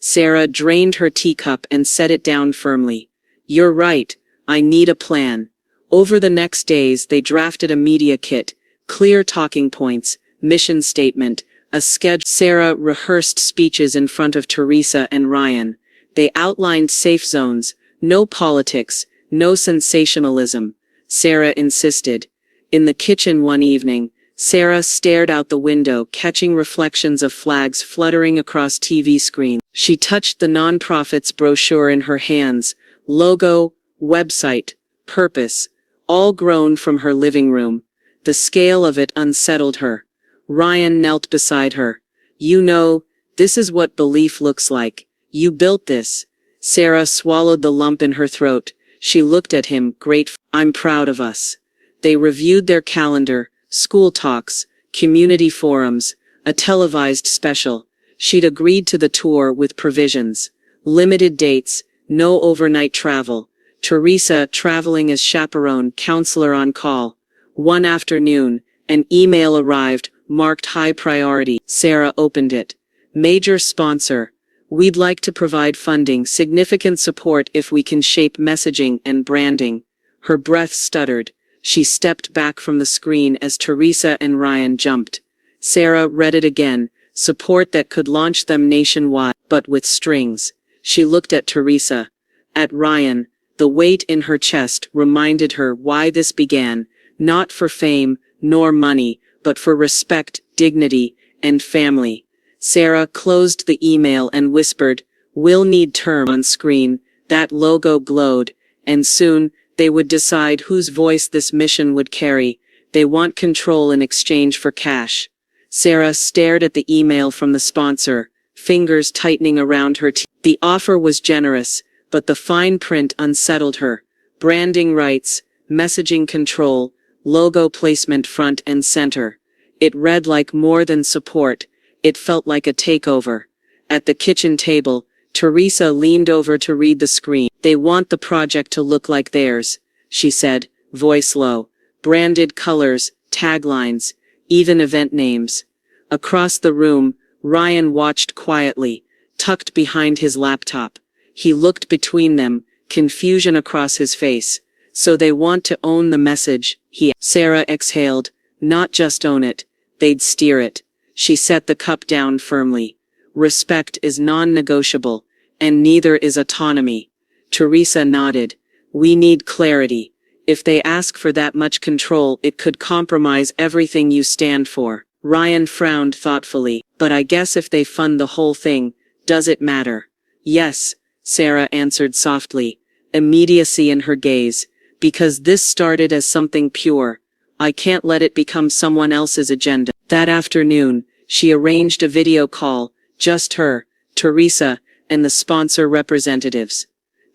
Sarah drained her teacup and set it down firmly. "You're right. I need a plan." Over the next days they drafted a media kit, clear talking points, mission statement, a schedule. Sarah rehearsed speeches in front of Teresa and Ryan. They outlined safe zones, no politics, no sensationalism. Sarah insisted. In the kitchen one evening, Sarah stared out the window, catching reflections of flags fluttering across TV screens. She touched the nonprofit's brochure in her hands, logo, website, purpose, all grown from her living room. The scale of it unsettled her. Ryan knelt beside her. "You know, this is what belief looks like. You built this." Sarah swallowed the lump in her throat. She looked at him, grateful. "I'm proud of us." They reviewed their calendar, school talks, community forums, a televised special. She'd agreed to the tour with provisions. Limited dates, no overnight travel. Teresa traveling as chaperone, counselor on call. One afternoon, an email arrived, marked high priority. Sarah opened it. "Major sponsor. We'd like to provide funding, significant support if we can shape messaging and branding." Her breath stuttered. She stepped back from the screen as Teresa and Ryan jumped. Sarah read it again, support that could launch them nationwide, but with strings. She looked at Teresa. At Ryan, the weight in her chest reminded her why this began, not for fame, nor money, but for respect, dignity, and family. Sarah closed the email and whispered, "We'll need term on screen." That logo glowed, and soon, they would decide whose voice this mission would carry. They want control in exchange for cash. Sarah stared at the email from the sponsor, fingers tightening around her teeth. The offer was generous, but the fine print unsettled her. Branding rights, messaging control, logo placement front and center. It read like more than support. It felt like a takeover. At the kitchen table, Teresa leaned over to read the screen. "They want the project to look like theirs," she said, voice low. "Branded colors, taglines, even event names." Across the room, Ryan watched quietly, tucked behind his laptop. He looked between them, confusion across his face. "So they want to own the message," Sarah exhaled. "Not just own it, they'd steer it." She set the cup down firmly. "Respect is non-negotiable, and neither is autonomy." Teresa nodded. "We need clarity. If they ask for that much control, it could compromise everything you stand for." Ryan frowned thoughtfully. "But I guess if they fund the whole thing, does it matter?" "Yes," Sarah answered softly, immediacy in her gaze. "Because this started as something pure. I can't let it become someone else's agenda." That afternoon, she arranged a video call, just her, Teresa, and the sponsor representatives.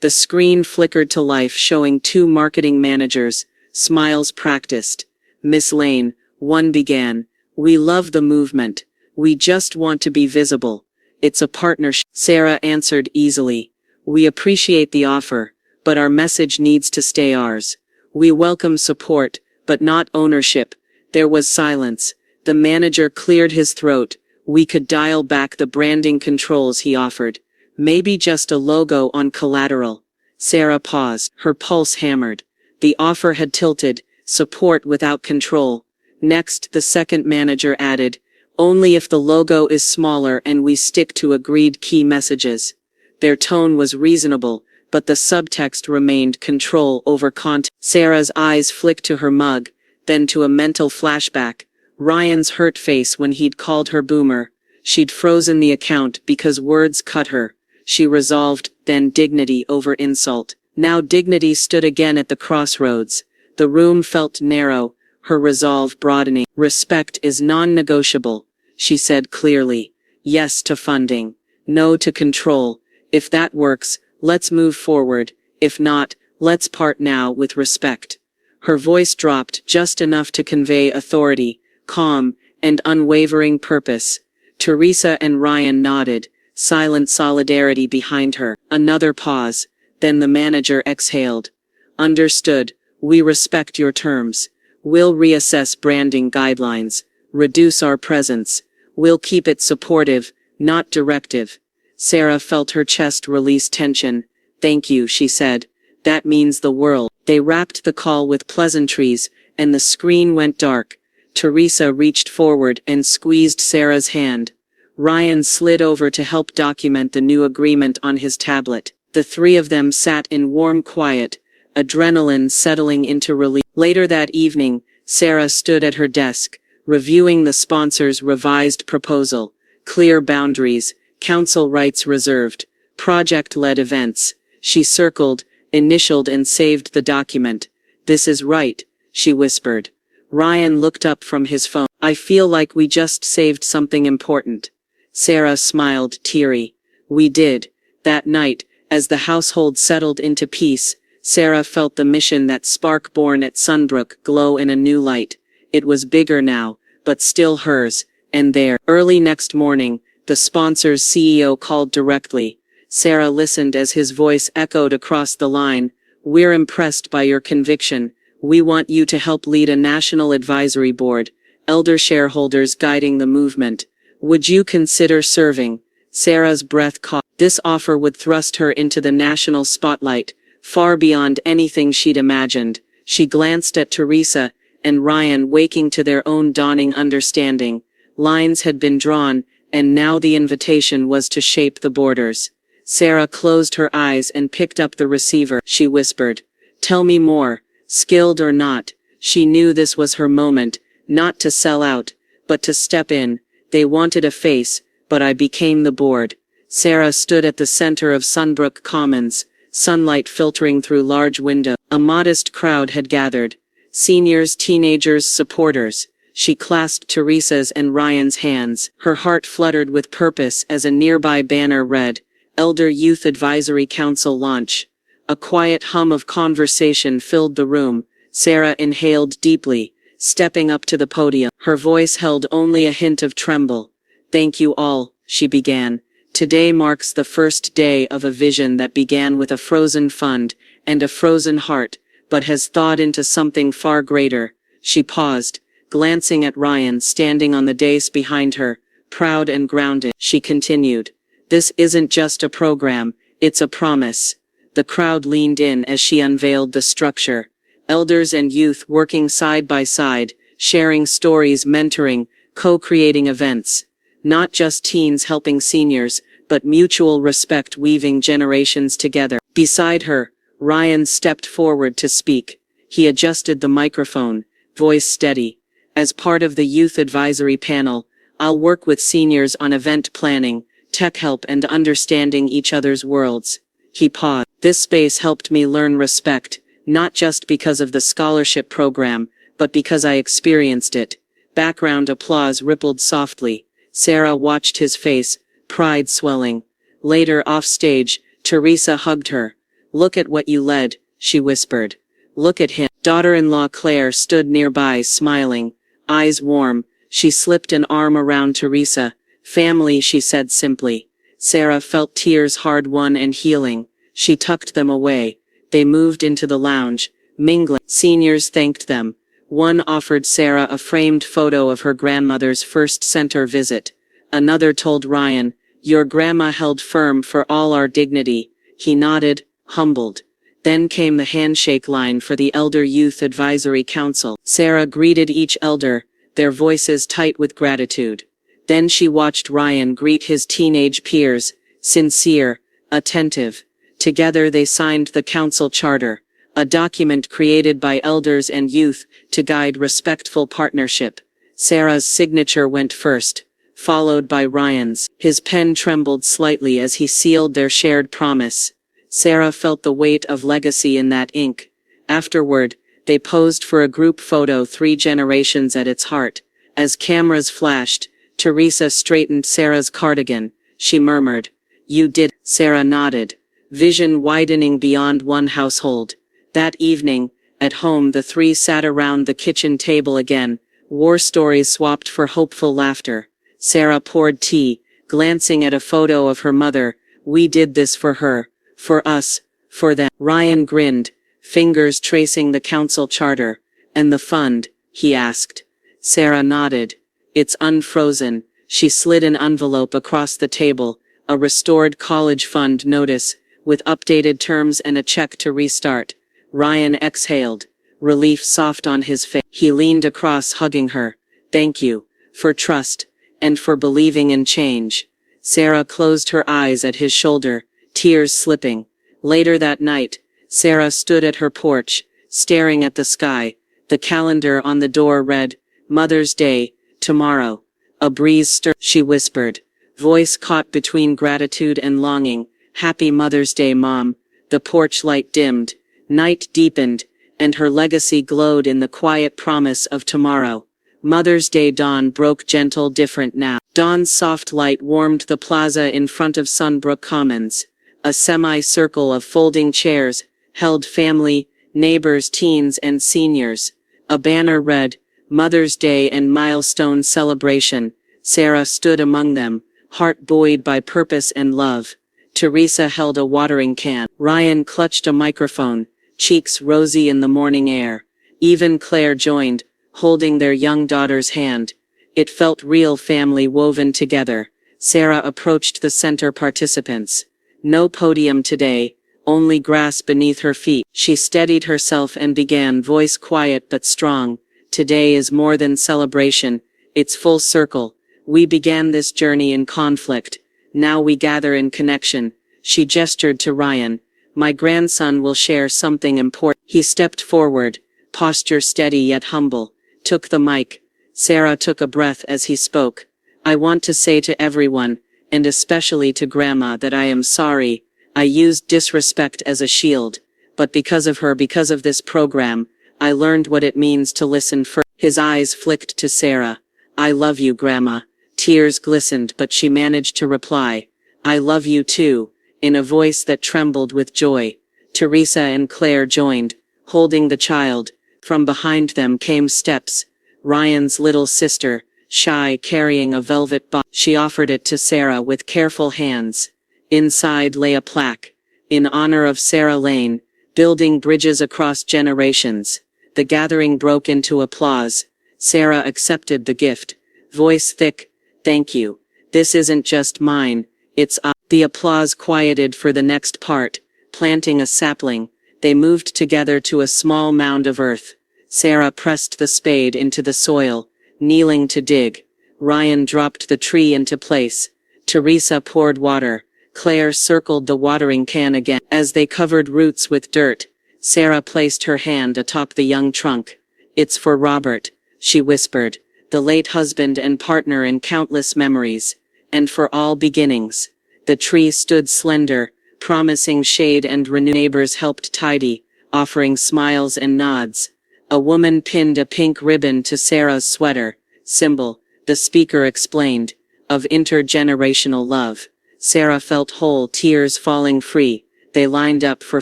The screen flickered to life, showing two marketing managers, smiles practiced. "Miss Lane," one began, "we love the movement. We just want to be visible. It's a partnership." Sarah answered easily. "We appreciate the offer, but our message needs to stay ours. We welcome support, but not ownership." There was silence. The manager cleared his throat. "We could dial back the branding controls," he offered. "Maybe just a logo on collateral." Sarah paused, her pulse hammered. The offer had tilted, support without control. Next, the second manager added, "Only if the logo is smaller and we stick to agreed key messages." Their tone was reasonable, but the subtext remained control over content. Sarah's eyes flicked to her mug, then to a mental flashback. Ryan's hurt face when he'd called her boomer. She'd frozen the account because words cut her. She resolved, then dignity over insult. Now dignity stood again at the crossroads. The room felt narrow, her resolve broadening. "Respect is non-negotiable," she said clearly. "Yes to funding. No to control. If that works, let's move forward. If not, let's part now with respect." Her voice dropped just enough to convey authority, calm, and unwavering purpose. Teresa and Ryan nodded, silent solidarity behind her. Another pause. Then the manager exhaled. "Understood. We respect your terms. We'll reassess branding guidelines, reduce our presence. We'll keep it supportive, not directive." Sarah felt her chest release tension. "Thank you," she said. "That means the world." They wrapped the call with pleasantries, and the screen went dark. Teresa reached forward and squeezed Sarah's hand. Ryan slid over to help document the new agreement on his tablet. The three of them sat in warm quiet, adrenaline settling into relief. Later that evening, Sarah stood at her desk, reviewing the sponsor's revised proposal. Clear boundaries, council rights reserved, project-led events. She circled, initialed and saved the document. "This is right," she whispered. Ryan looked up from his phone. "I feel like we just saved something important." Sarah smiled, teary. "We did." That night, as the household settled into peace, Sarah felt the mission that spark born at Sunbrook glow in a new light. It was bigger now, but still hers, and there. Early next morning, the sponsor's CEO called directly. Sarah listened as his voice echoed across the line. "We're impressed by your conviction. We want you to help lead a national advisory board, elder shareholders guiding the movement. Would you consider serving?" Sarah's breath caught. This offer would thrust her into the national spotlight, far beyond anything she'd imagined. She glanced at Teresa and Ryan, waking to their own dawning understanding. Lines had been drawn, and now the invitation was to shape the borders. Sarah closed her eyes and picked up the receiver. She whispered, "Tell me more, skilled or not." She knew this was her moment, Not to sell out, but to step in. They wanted a face, but I became the board. Sarah stood at the center of Sunbrook Commons, sunlight filtering through large windows. A modest crowd had gathered. Seniors, teenagers, supporters. She clasped Teresa's and Ryan's hands. Her heart fluttered with purpose as a nearby banner read, Elder Youth Advisory Council Launch. A quiet hum of conversation filled the room. Sarah inhaled deeply, stepping up to the podium. Her voice held only a hint of tremble. Thank you all, she began. Today marks the first day of a vision that began with a frozen fund and a frozen heart, but has thawed into something far greater. She paused, glancing at Ryan standing on the dais behind her, proud and grounded. She continued, This isn't just a program, it's a promise. The crowd leaned in as she unveiled the structure. Elders and youth working side by side, sharing stories, mentoring, co-creating events. Not just teens helping seniors, but mutual respect weaving generations together. Beside her, Ryan stepped forward to speak. He adjusted the microphone, voice steady. As part of the youth advisory panel, I'll work with seniors on event planning, tech help and understanding each other's worlds. He paused. This space helped me learn respect, not just because of the scholarship program, but because I experienced it. Background applause rippled softly. Sarah watched his face, pride swelling. Later off stage, Teresa hugged her. Look at what you led, she whispered. Look at him. Daughter-in-law Claire stood nearby smiling, eyes warm. She slipped an arm around Teresa. Family, she said simply. Sarah felt tears hard-won and healing. She tucked them away. They moved into the lounge, mingling. Seniors thanked them. One offered Sarah a framed photo of her grandmother's first center visit. Another told Ryan, Your grandma held firm for all our dignity. He nodded, humbled. Then came the handshake line for the Elder Youth Advisory Council. Sarah greeted each elder, their voices tight with gratitude. Then she watched Ryan greet his teenage peers, sincere, attentive. Together they signed the council charter, a document created by elders and youth to guide respectful partnership. Sarah's signature went first, followed by Ryan's. His pen trembled slightly as he sealed their shared promise. Sarah felt the weight of legacy in that ink. Afterward, they posed for a group photo, 3 generations at its heart. As cameras flashed, Teresa straightened Sarah's cardigan. She murmured, You did. Sarah nodded, vision widening beyond one household. That evening, at home the 3 sat around the kitchen table again, war stories swapped for hopeful laughter. Sarah poured tea, glancing at a photo of her mother. We did this for her, for us, for them. Ryan grinned, fingers tracing the council charter. And the fund, he asked. Sarah nodded. It's unfrozen. She slid an envelope across the table, a restored college fund notice, with updated terms and a check to restart. Ryan exhaled, relief soft on his face. He leaned across, hugging her. Thank you, for trust, and for believing in change. Sarah closed her eyes at his shoulder, tears slipping. Later that night, Sarah stood at her porch, staring at the sky. The calendar on the door read, Mother's Day, tomorrow. A breeze stirred. She whispered, voice caught between gratitude and longing, Happy Mother's Day, Mom. The porch light dimmed. Night deepened, and her legacy glowed in the quiet promise of tomorrow. Mother's Day dawn broke gentle, different now. Dawn's soft light warmed the plaza in front of Sunbrook Commons. A semi-circle of folding chairs held family, neighbors, teens, and seniors. A banner read, Mother's Day and Milestone Celebration. Sarah stood among them, heart buoyed by purpose and love. Teresa held a watering can. Ryan clutched a microphone, cheeks rosy in the morning air. Even Claire joined, holding their young daughter's hand. It felt real, family woven together. Sarah approached the center participants. No podium today, only grass beneath her feet. She steadied herself and began, voice quiet but strong. Today is more than celebration, it's full circle. We began this journey in conflict. Now we gather in connection. She gestured to Ryan. My grandson will share something important. He stepped forward, posture steady yet humble, took the mic. Sarah took a breath as he spoke. I want to say to everyone, and especially to Grandma, that I am sorry. I used disrespect as a shield. But because of her, because of this program, I learned what it means to listen first. His eyes flicked to Sarah. I love you, Grandma. Tears glistened, but she managed to reply, I love you too, in a voice that trembled with joy. Teresa and Claire joined, holding the child. From behind them came steps. Ryan's little sister, shy, carrying a velvet box. She offered it to Sarah with careful hands. Inside lay a plaque. In honor of Sarah Lane, building bridges across generations. The gathering broke into applause. Sarah accepted the gift. Voice thick, thank you. This isn't just mine, it's us. The applause quieted for the next part. Planting a sapling, they moved together to a small mound of earth. Sarah pressed the spade into the soil, kneeling to dig. Ryan dropped the tree into place. Teresa poured water. Claire circled the watering can again. As they covered roots with dirt, Sarah placed her hand atop the young trunk. It's for Robert, she whispered, the late husband and partner in countless memories, and for all beginnings. The tree stood slender, promising shade and renew. Neighbors helped tidy, offering smiles and nods. A woman pinned a pink ribbon to Sarah's sweater, symbol, the speaker explained, of intergenerational love. Sarah felt whole, tears falling free. They lined up for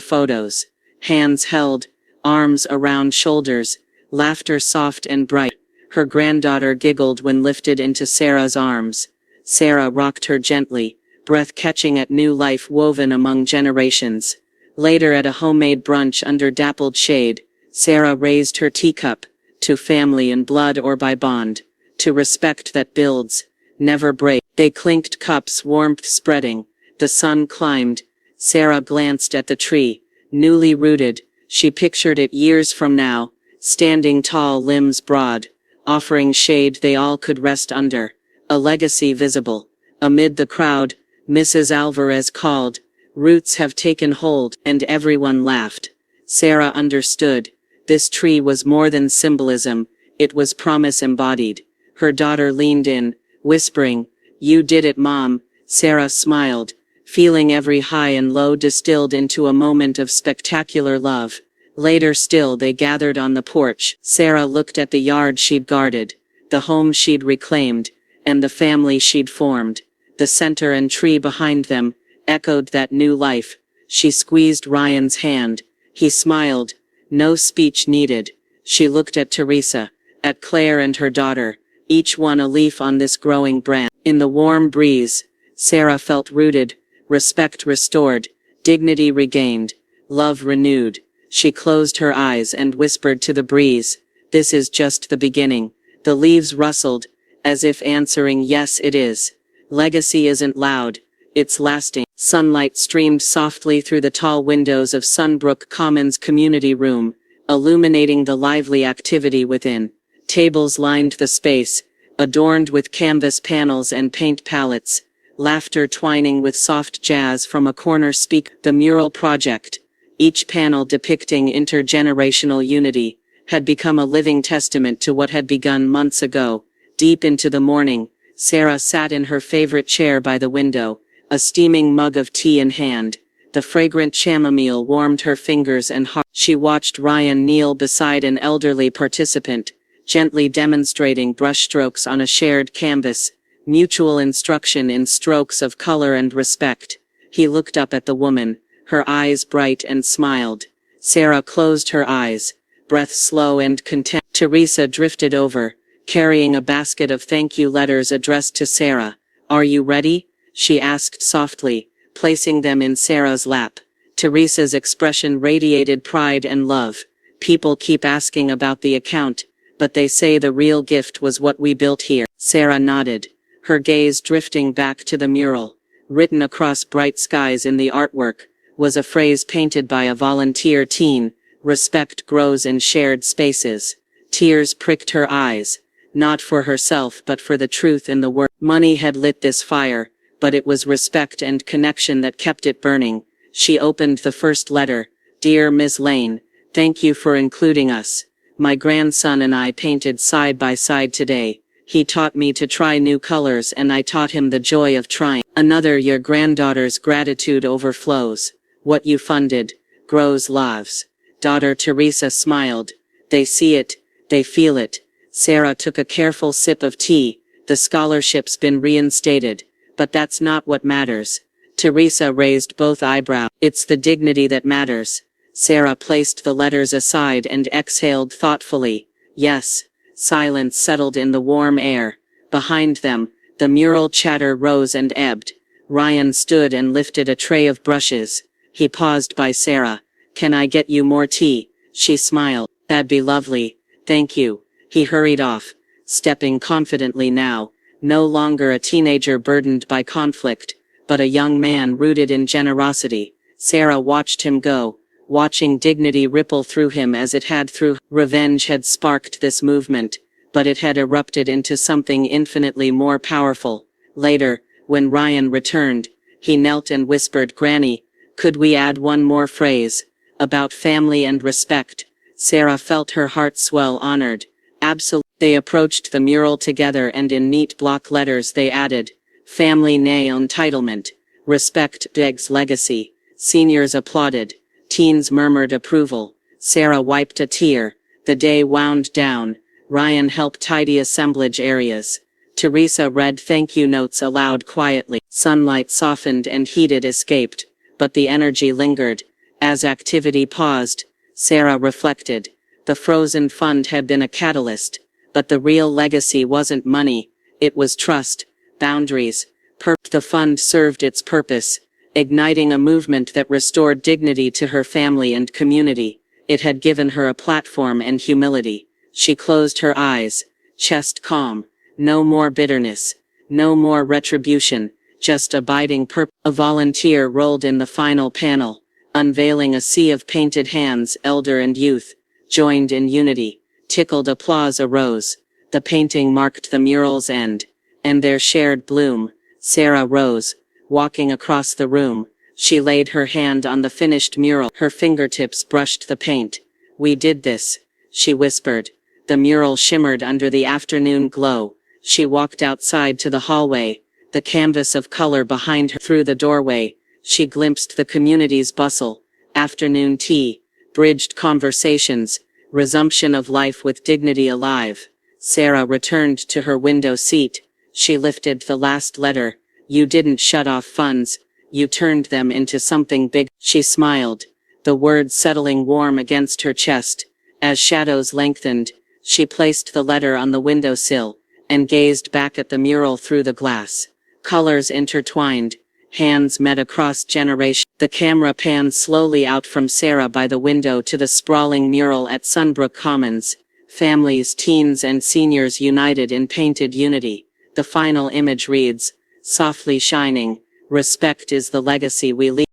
photos. Hands held, arms around shoulders, laughter soft and bright. Her granddaughter giggled when lifted into Sarah's arms. Sarah rocked her gently, breath catching at new life woven among generations. Later at a homemade brunch under dappled shade, Sarah raised her teacup, to family in blood or by bond, to respect that builds, never breaks. They clinked cups, warmth spreading. The sun climbed. Sarah glanced at the tree, newly rooted. She pictured it years from now, standing tall, limbs broad, offering shade they all could rest under. A legacy visible. Amid the crowd, Mrs. Alvarez called, "Roots have taken hold," and everyone laughed. Sarah understood. This tree was more than symbolism, it was promise embodied. Her daughter leaned in, whispering, "You did it, Mom." Sarah smiled, feeling every high and low distilled into a moment of spectacular love. Later still they gathered on the porch. Sarah looked at the yard she'd guarded, the home she'd reclaimed, and the family she'd formed. The center and tree behind them echoed that new life. She squeezed Ryan's hand. He smiled. No speech needed. She looked at Teresa, at Claire and her daughter, each one a leaf on this growing branch. In the warm breeze, Sarah felt rooted, respect restored, dignity regained, love renewed. She closed her eyes and whispered to the breeze, "This is just the beginning." The leaves rustled, as if answering, "Yes, it is." Legacy isn't loud, it's lasting. Sunlight streamed softly through the tall windows of Sunbrook Commons community room, illuminating the lively activity within. Tables lined the space, adorned with canvas panels and paint palettes, laughter twining with soft jazz from a corner speaker. The mural project, each panel depicting intergenerational unity, had become a living testament to what had begun months ago. Deep into the morning, Sarah sat in her favorite chair by the window, a steaming mug of tea in hand. The fragrant chamomile warmed her fingers and heart. She watched Ryan kneel beside an elderly participant, gently demonstrating brushstrokes on a shared canvas, mutual instruction in strokes of color and respect. He looked up at the woman, her eyes bright, and smiled. Sarah closed her eyes, breath slow and content. Teresa drifted over, carrying a basket of thank you letters addressed to Sarah. "Are you ready?" she asked softly, placing them in Sarah's lap. Teresa's expression radiated pride and love. "People keep asking about the account, but they say the real gift was what we built here." Sarah nodded, her gaze drifting back to the mural. Written across bright skies in the artwork was a phrase painted by a volunteer teen, "Respect grows in shared spaces." Tears pricked her eyes, not for herself but for the truth in the word. Money had lit this fire, but it was respect and connection that kept it burning. She opened the first letter. "Dear Ms. Lane, thank you for including us. My grandson and I painted side by side today. He taught me to try new colors and I taught him the joy of trying. Another, your granddaughter's gratitude overflows. What you funded grows lives. Daughter Teresa smiled. They see it, they feel it. Sarah took a careful sip of tea. The scholarship's been reinstated. But that's not what matters. Teresa raised both eyebrows. It's the dignity that matters. Sarah placed the letters aside and exhaled thoughtfully. Yes. Silence settled in the warm air. Behind them, the mural chatter rose and ebbed. Ryan stood and lifted a tray of brushes. He paused by Sarah. Can I get you more tea? She smiled. That'd be lovely. Thank you. He hurried off, stepping confidently now, no longer a teenager burdened by conflict, but a young man rooted in generosity. Sarah watched him go, watching dignity ripple through him as it had through. Revenge had sparked this movement, but it had erupted into something infinitely more powerful. Later, when Ryan returned, he knelt and whispered, Granny, could we add one more phrase? About family and respect. Sarah felt her heart swell, honored. Absolutely. They approached the mural together and in neat block letters they added, Family nay entitlement. Respect Deg's legacy. Seniors applauded. Teens murmured approval. Sarah wiped a tear. The day wound down. Ryan helped tidy assemblage areas. Teresa read thank you notes aloud quietly. Sunlight softened and heated escaped, but the energy lingered. As activity paused, Sarah reflected. The frozen fund had been a catalyst, but the real legacy wasn't money, it was trust, boundaries. The fund served its purpose, igniting a movement that restored dignity to her family and community. It had given her a platform and humility. She closed her eyes, chest calm. No more bitterness, no more retribution, just abiding purpose. A volunteer rolled in the final panel, unveiling a sea of painted hands. Elder and youth joined in unity. Tickled applause arose. The painting marked the mural's end, and their shared bloom. Sarah rose, walking across the room. She laid her hand on the finished mural. Her fingertips brushed the paint. We did this, she whispered. The mural shimmered under the afternoon glow. She walked outside to the hallway, the canvas of color behind her. Through the doorway, she glimpsed the community's bustle. Afternoon tea, bridged conversations, resumption of life with dignity alive. Sarah returned to her window seat. She lifted the last letter. You didn't shut off funds. You turned them into something big. She smiled, the words settling warm against her chest. As shadows lengthened, she placed the letter on the windowsill and gazed back at the mural through the glass. Colors intertwined. Hands met across generations. The camera panned slowly out from Sarah by the window to the sprawling mural at Sunbrook Commons. Families, teens and seniors united in painted unity. The final image reads, softly shining, respect is the legacy we leave.